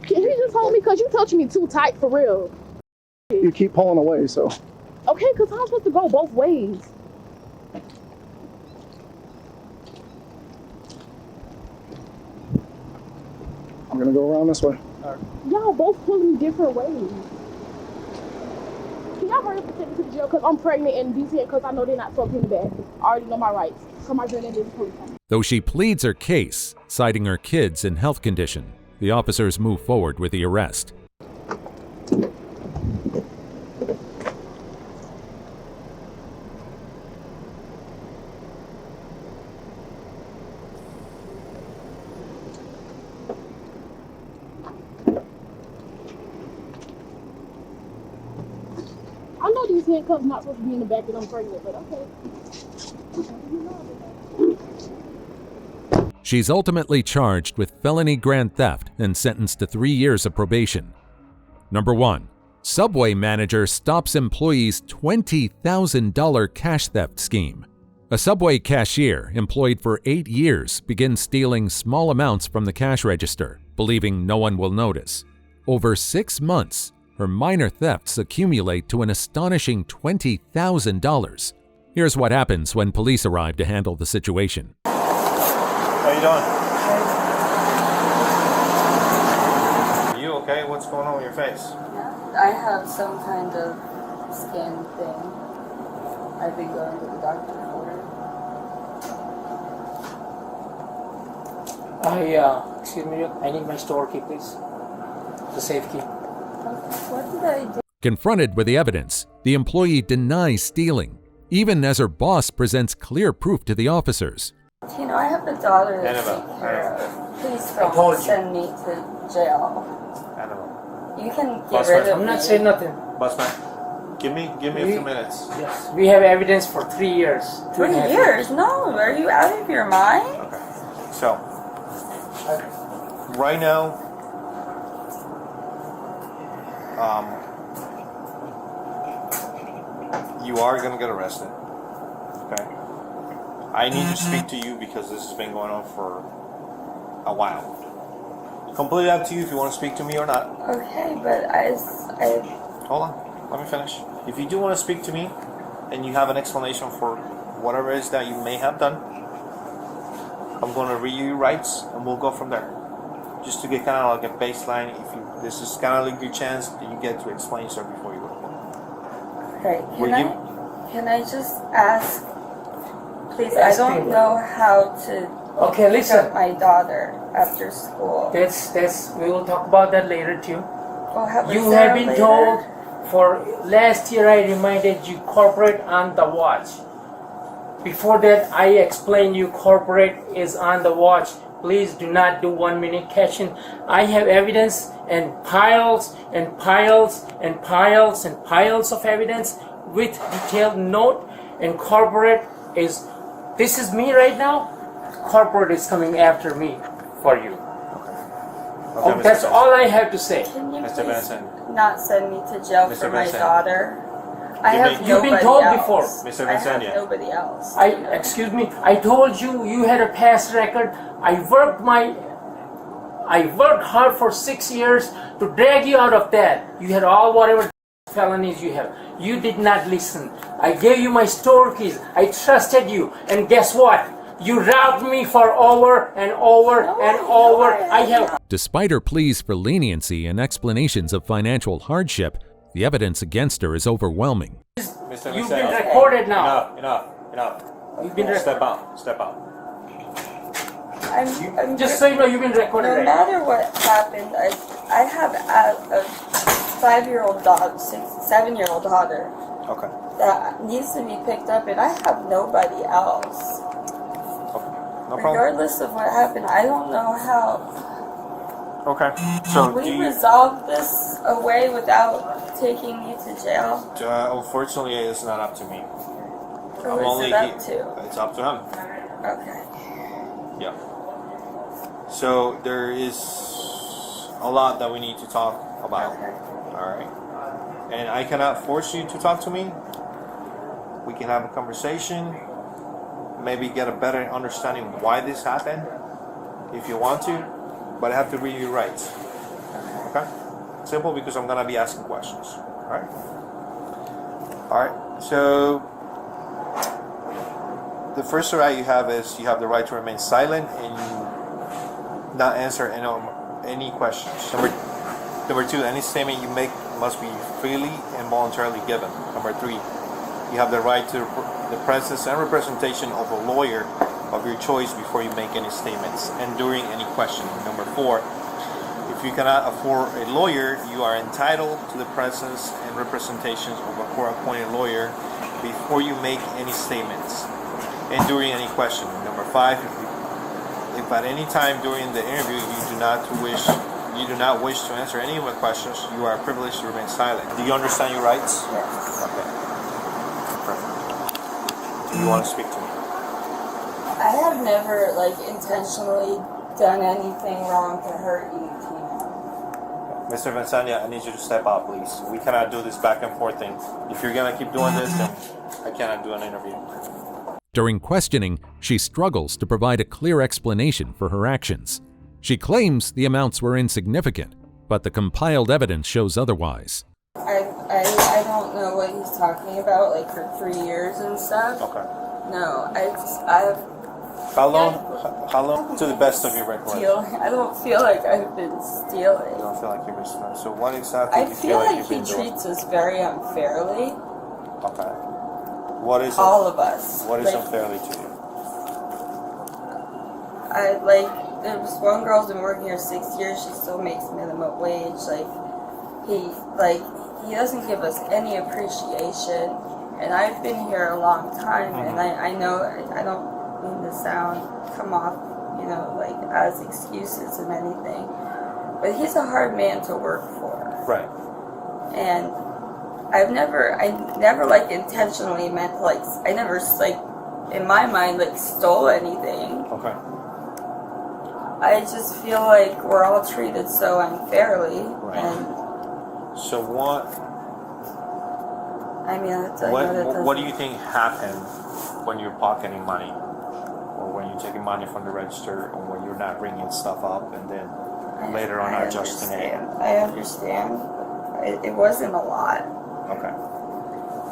Can you just hold me? Cause you touching me too tight for real. You keep pulling away, so. Okay, cause I'm supposed to go both ways. I'm gonna go around this way. Y'all both pulling different ways. Can y'all hurry up and take me to the jail? Cause I'm pregnant and detained cause I know they're not talking bad. I already know my rights. Come my girl and this police. Though she pleads her case, citing her kids and health condition, the officers move forward with the arrest. I know these handcuffs not supposed to be in the back and I'm pregnant, but okay. She's ultimately charged with felony grand theft and sentenced to 3 years of probation. Number 1. Subway manager stops employee's $20,000 cash theft scheme. A Subway cashier employed for 8 years begins stealing small amounts from the cash register, believing no one will notice. Over 6 months, her minor thefts accumulate to an astonishing $20,000. Here's what happens when police arrive to handle the situation. How you doing? You okay? What's going on with your face? I have some kind of skin thing. I've been going to the doctor for it. Excuse me, I need my store key, please. The safe key. What did I do? Confronted with the evidence, the employee denies stealing, even as her boss presents clear proof to the officers. You know, I have a daughter to Annabelle, take care of. Please told don't you. send me to jail. Annabelle. You can get Boss rid man. of I'm me. not saying nothing. Bossman, give me a few minutes. Yes. We have evidence for 3 years. 3 years? No, are you out of your mind? Okay. So, right now, you are going to get arrested. Okay. I need to speak to you because this has been going on for a while. Completely up to you if you want to speak to me or not. Okay, but I Hold on. Let me finish. If you do want to speak to me and you have an explanation for whatever it is that you may have done, I'm going to read you your rights and we'll go from there. Just to get kind of like a baseline. If you, this is kind of like your chance that you get to explain yourself before you go. Okay, Will can I just ask, please, Ask I don't me. know how to Okay, pick listen. up my daughter after school. We will talk about that later too. Oh, You have been told for last year I reminded you corporate on the watch. Before that I explained you corporate is on the watch. Please do not do 1 minute cashing. I have evidence and piles and piles and piles and piles of evidence with detailed note, and corporate is, this is me right now. Corporate is coming after me for you. Okay, Mr. That's Benson. all I have to say. Can you Mr. please Benson. not send me to jail Mr. for my Benson. daughter? I You've have been- You've been nobody told else. before. Mr. I have Vincenia. nobody else. Excuse me, I told you you had a past record. I worked hard for 6 years to drag you out of that. You had all whatever felonies you have. You did not listen. I gave you my store keys. I trusted you. And guess what? You robbed me for over and over and over. I have. Despite her pleas for leniency and explanations of financial hardship, the evidence against her is overwhelming. You've been recorded now. Enough. You've been recorded. Step out. I'm Just so you know, you've been recorded. No right now. matter what happened, I have a 5-year-old dog, 7-year-old daughter. Okay. That needs to be picked up, and I have nobody else. No problem. Regardless of what happened, I don't know how. Okay. So Can we resolve this away without taking me to jail? Unfortunately, it's not up to me. Who is it up to? It's up to him. Okay. Yeah. So there is a lot that we need to talk about. Okay. All right. And I cannot force you to talk to me. We can have a conversation. Maybe get a better understanding why this happened, if you want to. But I have to read your rights. Okay? Simple, because I'm gonna be asking questions. All right. All right. So the first right you have is you have the right to remain silent and not answer any questions. Number two, any statement you make must be freely and voluntarily given. Number three, you have the right to the presence and representation of a lawyer of your choice before you make any statements and during any questioning. Number four, if you cannot afford a lawyer, you are entitled to the presence and representation of a court-appointed lawyer before you make any statements and during any questioning. Number five, if at any time during the interview you do not wish to answer any of the questions, you are privileged to remain silent. Do you understand your rights? Yes. Okay. Perfect. Do you want to speak to me? I have never, intentionally done anything wrong to hurt you, Tina. Mr. Vincania, I need you to step out, please. We cannot do this back and forth thing. If you're going to keep doing this, then I cannot do an interview. During questioning, she struggles to provide a clear explanation for her actions. She claims the amounts were insignificant, but the compiled evidence shows otherwise. I don't know what he's talking about, for 3 years and stuff. Okay. No, How long? To the best of your recollection. I don't feel like I've been stealing. You don't feel like you've been stealing. So what exactly I do you feel like you've he been doing? treats us very unfairly. Okay. What is all of us? What is unfairly to you? There's one girl's been working here 6 years. She still makes minimum wage. He doesn't give us any appreciation. And I've been here a long time, and I know I don't mean to come off, as excuses and anything. But he's a hard man to work for. Right. And I never intentionally meant I never in my mind stole anything. Okay. I just feel like we're all treated so unfairly. Right. And so what? I mean, what do you think happened when you're pocketing money, or when you're taking money from the register, or when you're not bringing stuff up, and then later on adjusting it? I understand. It wasn't a lot. Okay.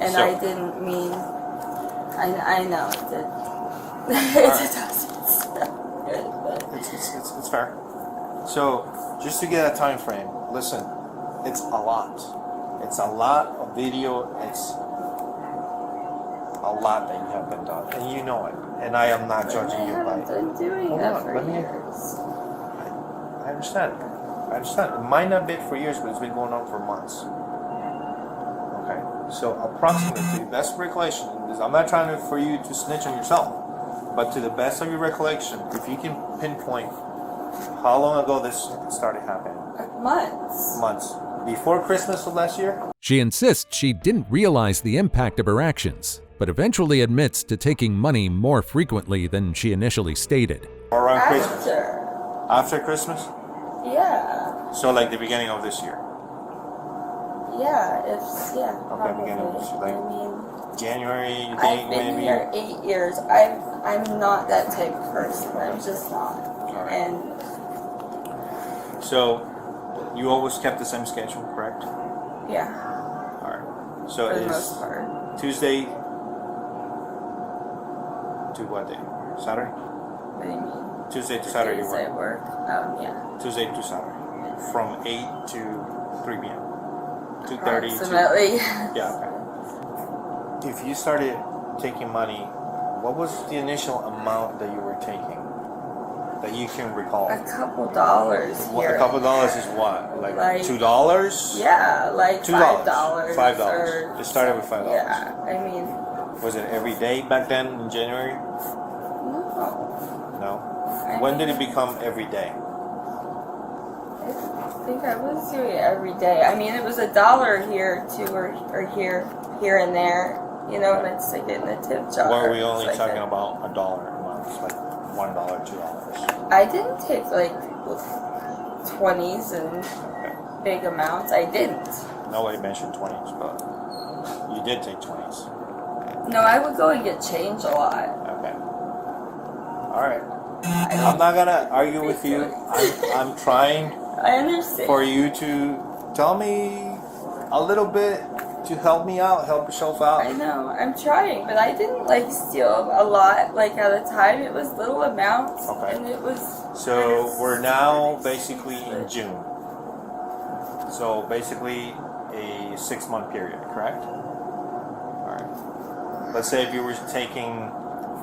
And so, I didn't mean. I know it did. It's fair. So, just to get a time frame, listen, it's a lot. It's a lot of video. It's a lot that you have been done, and you know it. And I am not judging you by. I've been doing that for years. I understand. It might not be for years, but it's been going on for months. Okay. So approximately, best recollection. I'm not trying for you to snitch on yourself, but to the best of your recollection, if you can pinpoint how long ago this started happening. Months. Before Christmas of last year? She insists she didn't realize the impact of her actions, but eventually admits to taking money more frequently than she initially stated. Around Christmas? After Christmas? Yeah. So the beginning of this year? Yeah, Okay, probably. beginning of this year. January, you think I've been maybe? here 8 years. I'm not that type of person. I'm just not. Right. And so, you always kept the same schedule, correct? yeah. All right. So For the it's most part. Tuesday to what day? Saturday? What do you mean? Tuesday to Saturday you Days I work. work? Yeah. Tuesday to Saturday. From 8 to 3 p.m. 2:30 Approximately. Yeah, okay. If you started taking money, what was the initial amount that you were taking that you can recall? A couple dollars here. A couple dollars is what? Like $2? Yeah, like $2. $5. $5. It started with $5. Yeah, I mean. Was it every day back then in January? No. No? When did it become every day? I think I was doing it every day. I mean, it was $1 here, too, or here and there. You know, and I'd stick it in the tip jar. Or are we only Like talking about $1 a month? Like $1, $2? I didn't take like 20s and big amounts. I didn't. Nobody mentioned 20s, but you did take 20s. No, I would go and get change a lot. Okay. All right. I'm not gonna argue with you. I'm trying I understand. for you to tell me a little bit to help me out, help yourself out. I know, I'm trying, but I didn't like steal a lot like at a time. It was little amounts, and it was. So we're now basically in June. So basically a 6-month period, correct? All right. Let's say if you were taking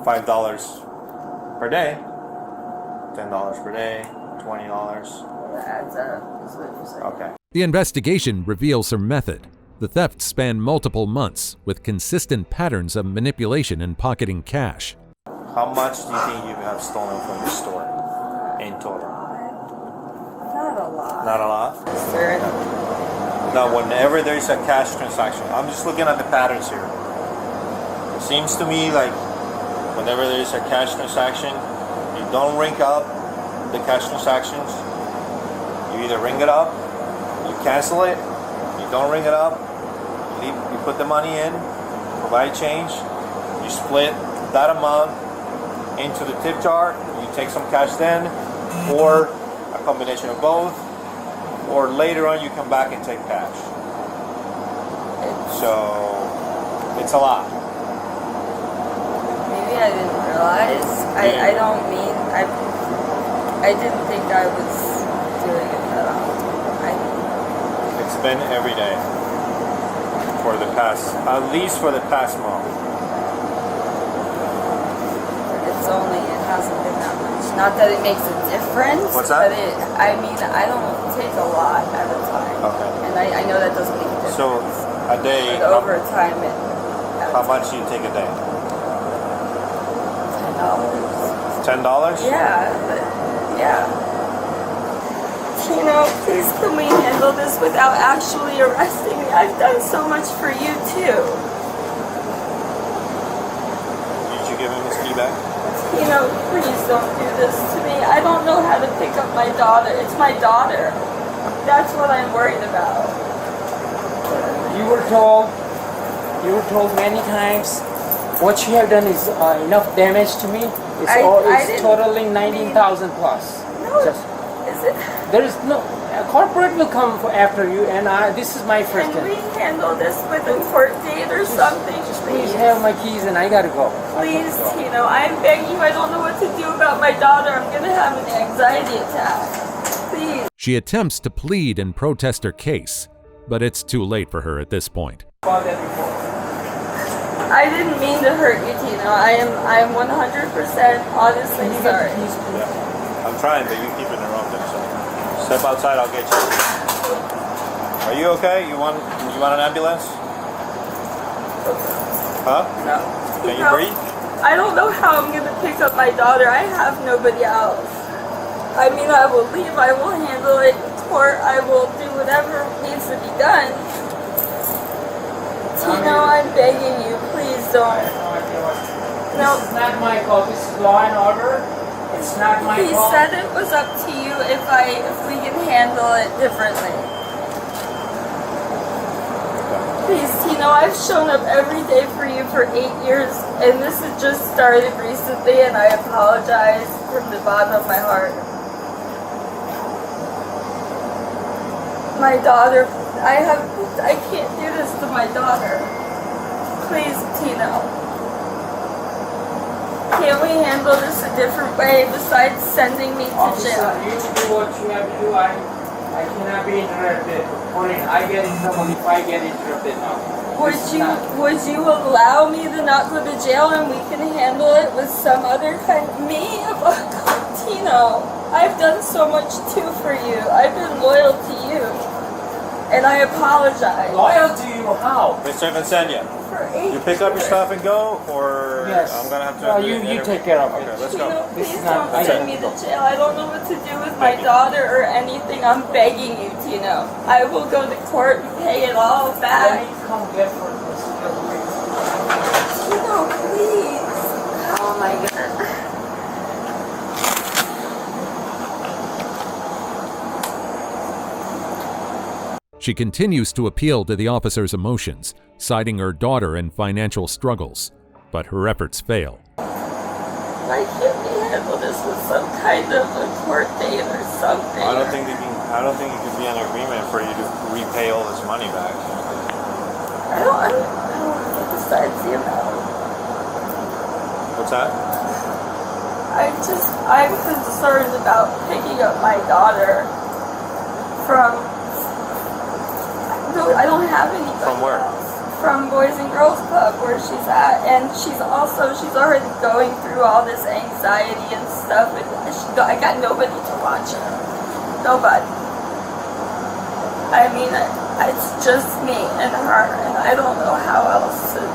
$5 per day, $10 per day, $20. That adds up, is what you're saying. Okay. The investigation reveals her method. The theft spanned multiple months, with consistent patterns of manipulation and pocketing cash. How much do you think you have stolen from the store in total? Not a lot. Not a lot? Sure. Now, whenever there's a cash transaction, I'm just looking at the patterns here. It seems to me like whenever there's a cash transaction, you don't ring up the cash transactions. You either ring it up, you cancel it, you don't ring it up, you put the money in, provide change, you split that amount into the tip jar, you take some cash then, or a combination of both, or later on you come back and take cash. So it's a lot. Maybe I didn't realize. I don't mean I didn't think I was doing it at all. It's been every day for the past, at least for the past month. It hasn't been that much. Not that it makes a difference. What's that? But I mean, I don't take a lot at a time. Okay. And I know that doesn't make a difference. So a day, But over time, how much do you take a day? $10. $10? Yeah. Please can we handle this without actually arresting me? I've done so much for you too. Did you give him his key back? Please don't do this to me. I don't know how to pick up my daughter. It's my daughter. That's what I'm worried about. You were told many times what you have done is enough damage to me. It's totaling 19,000 plus. No, is it? There is no. A corporate will come after you, and this is my first Can we time. handle this with a court date or something? Please have my keys, and I gotta go. Please, Tino, I'm begging you. I don't know what to do about my daughter. I'm gonna have an anxiety attack. Please. She attempts to plead and protest her case, but it's too late for her at this point. I didn't mean to hurt you, Tino. I am 100% honestly sorry. I'm trying, but you keep interrupting. So step outside, I'll get you. Are you okay? You want an ambulance? Huh? No. Can you breathe? I don't know how I'm gonna pick up my daughter. I have nobody else. I mean, I will leave. I will handle it in court. I will do whatever needs to be done. Tino, I'm begging you. Please don't. No. This is not my call. This is law and order. It's not my He call. said it was up to you if we can handle it differently. Please, Tino, I've shown up every day for you for 8 years, and this has just started recently, and I apologize from the bottom of my heart. My daughter, I can't do this to my daughter. Please, Tino. can't we handle this a different way besides sending me to Officer, jail? you do what you have to do. I cannot be interrupted. I get in trouble if I get interrupted now. Would you allow me to not go to jail and we can handle it with some other kind? Me, Tino, I've done so much too for you. I've been loyal to you, and I apologize. Loyal to you? How? Mr. Vincenia, For 8 you pick up your years. stuff and go, or Yes. I'm gonna have to. No, you take care of it. Okay, let's go. Tino, This please is not- don't send me to jail. I don't know what to do with my daughter or anything. I'm begging you, Tino. I will go to court and pay it all Let back. me come get for this. Tino, please. How am I gonna? She continues to appeal to the officer's emotions, citing her daughter in financial struggles, but her efforts fail. Why can't we handle this with some kind of a court date or something? I don't think it could be an agreement for you to repay all this money back. I don't think besides the amount. What's that? I'm concerned about picking up my daughter from, I don't have anybody. From where? From Boys and Girls Club where she's at, and she's already going through all this anxiety and stuff, and I got nobody to watch her. Nobody. I mean, it's just me and her, and I don't know how else to.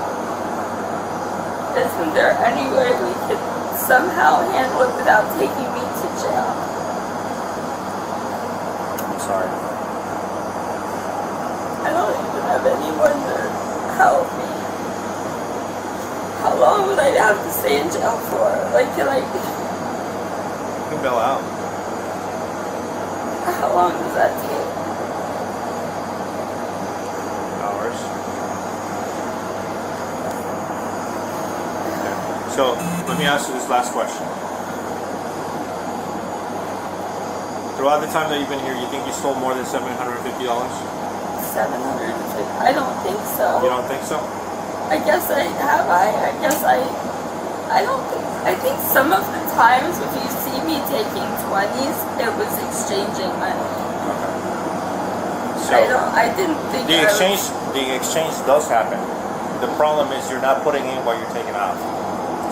Isn't there any way we could somehow handle it without taking me to jail? I'm sorry. I don't even have anyone to help me. How long would I have to stay in jail for? Like, can I? You can bail out. How long does that take? Hours. So let me ask you this last question. Throughout the time that you've been here, you think you stole more than $750? 750? I don't think so. You don't think so? I guess I have. I think some of the times if you see me taking 20s, it was exchanging money. So I didn't think the exchange does happen. The problem is you're not putting in what you're taking out.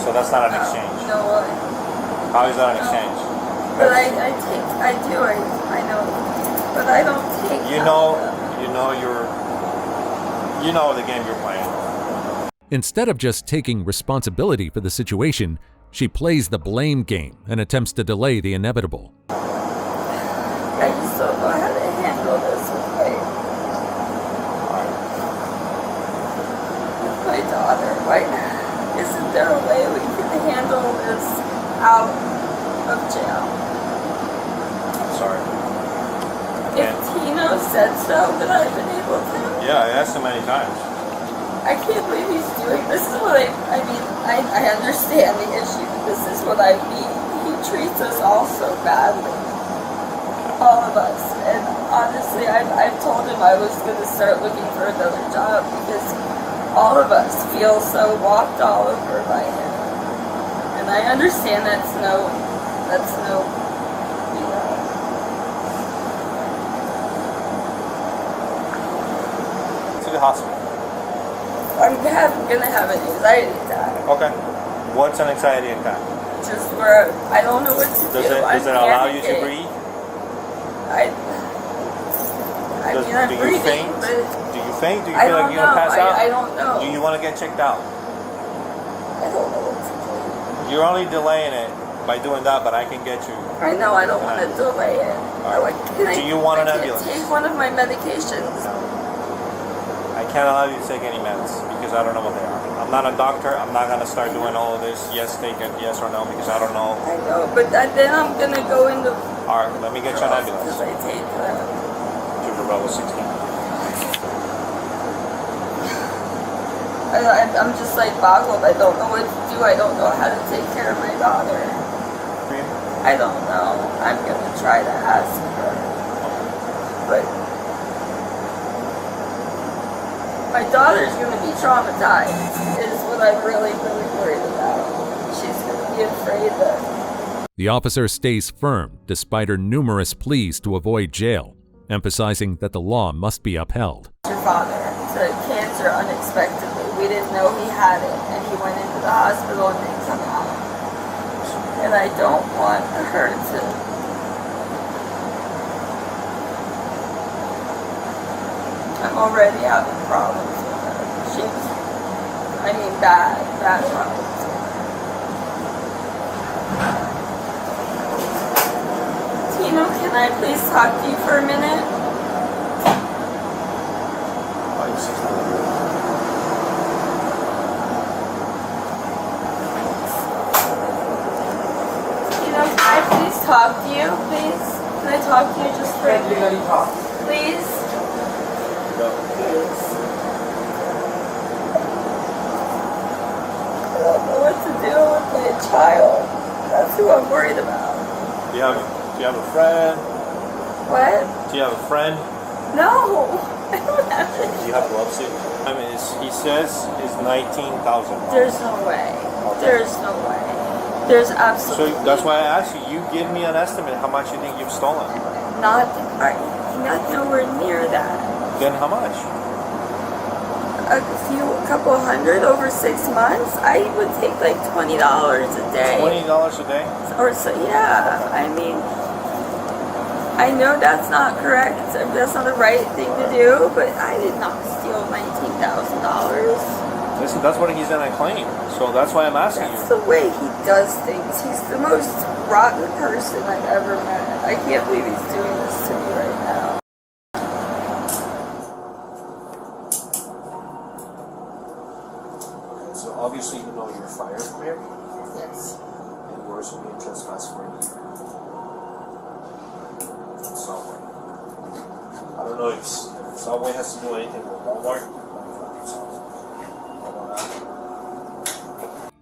So that's not an exchange. No way. How is that an exchange? But I know. But I don't take. You know the game you're playing. Instead of just taking responsibility for the situation, she plays the blame game and attempts to delay the inevitable. I just don't know how to handle this with my daughter. Isn't there a way we can handle this out of jail? I'm sorry. If Tino said so, then I've been able to. Yeah, I asked him many times. I can't believe he's doing this. Is what I mean, I understand the issue. This is what I mean. He treats us all so badly. All of us. And honestly, I've told him I was going to start looking for another job because all of us feel so walked all over by him. And I understand that's no, you know. To the hospital. I'm gonna have an anxiety attack. Okay. What's an anxiety attack? Just where I don't know what to do. Does it allow you to breathe? I'm breathing, faint? but Do you faint? Do you I feel like don't you're gonna know. pass out? I don't know. Do you want to get checked out? I don't know what to do. You're only delaying it by doing that, but I can get you. I know I don't want to delay it. Do you want an I ambulance? can't take one of my medications. I can't allow you to take any meds because I don't know what they are. I'm not a doctor. I'm not gonna start doing all of this. Yes, take it. Yes or no because I don't know. I know, but then I'm gonna go into. All right, let me get you an ambulance. Because I take Rebel 16. I'm just like boggled. I don't know what to do. I don't know how to take care of my daughter. I don't know. I'm gonna try to ask her, but my daughter's gonna be traumatized. Is what I'm really worried about. She's gonna. be afraid then. The officer stays firm despite her numerous pleas to avoid jail, emphasizing that the law must be upheld. Your father to cancer unexpectedly. We didn't know he had it, and he went into the hospital and didn't come out. And I don't want her to. I'm already having problems with her. Bad problems. Tino, can I please talk to you for a minute? Can I please talk to you, please? Can I talk to you just for a minute? Please? Please. I don't know what to do with my child. That's who I'm worried about. Do you have a friend? What? Do you have a friend? No. I don't have it. Do you have gloves here? I mean, he says it's 19,000. There's no way. There's no way. There's absolutely. So that's why I asked you. You give me an estimate how much you think you've stolen. Not nowhere near that. Then how much? A couple hundred over 6 months. I would take like $20 a day. $20 a day? Or so, yeah. I mean, I know that's not correct. That's not the right thing to do. But I did not steal $19,000. Listen, that's what he's gonna claim. So that's why I'm asking you. That's the way he does things. He's the most rotten person I've ever met. I can't believe he's doing this to me right now. So obviously you know you're fired from here? Yes. And yours will be in trespass for a year. Subway. I don't know if Subway has to do anything with Walmart.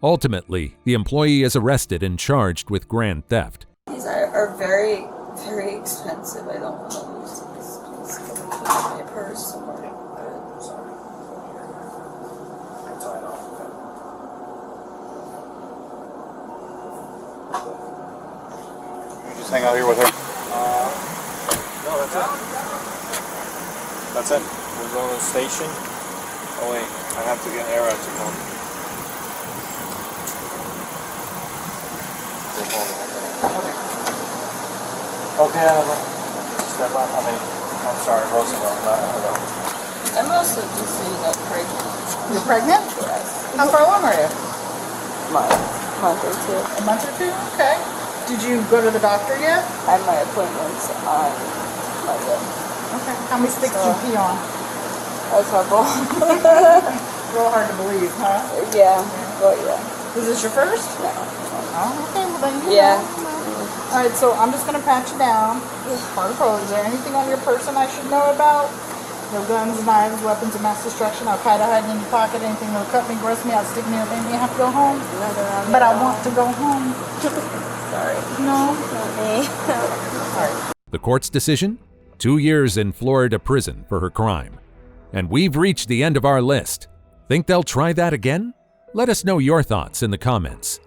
Ultimately, the employee is arrested and charged with grand theft. These are very, very expensive. I don't want to lose these. Please put them in my purse somewhere. Sorry. I'll tie it off. You just hang out here with her. No, that's it. That's it. We'll go to the station. Oh wait, I have to get Era to come. Okay, step up. I'm sorry, Roosevelt. I'm also just saying I'm pregnant. You're pregnant? Yes. How far along are you? Month or two. A month or two? Okay. Did you go to the doctor yet? I have my appointments on Monday. Okay. How many sticks do you pee on? A couple. Real hard to believe, huh? Yeah. Well, yeah. Is this your first? No. Oh, okay. Well, then you Yeah. know. All right, so I'm just going to pat you down. Part of pro. Is there anything on your person I should know about? No guns, knives, weapons of mass destruction, Al-Qaeda hiding in your pocket, anything that'll cut me, gross me out, stick me, or make me have to go home? But I want to go home. Sorry. No? Not me. All right. The court's decision? 2 years in Florida prison for her crime. And we've reached the end of our list. Think they'll try that again? Let us know your thoughts in the comments.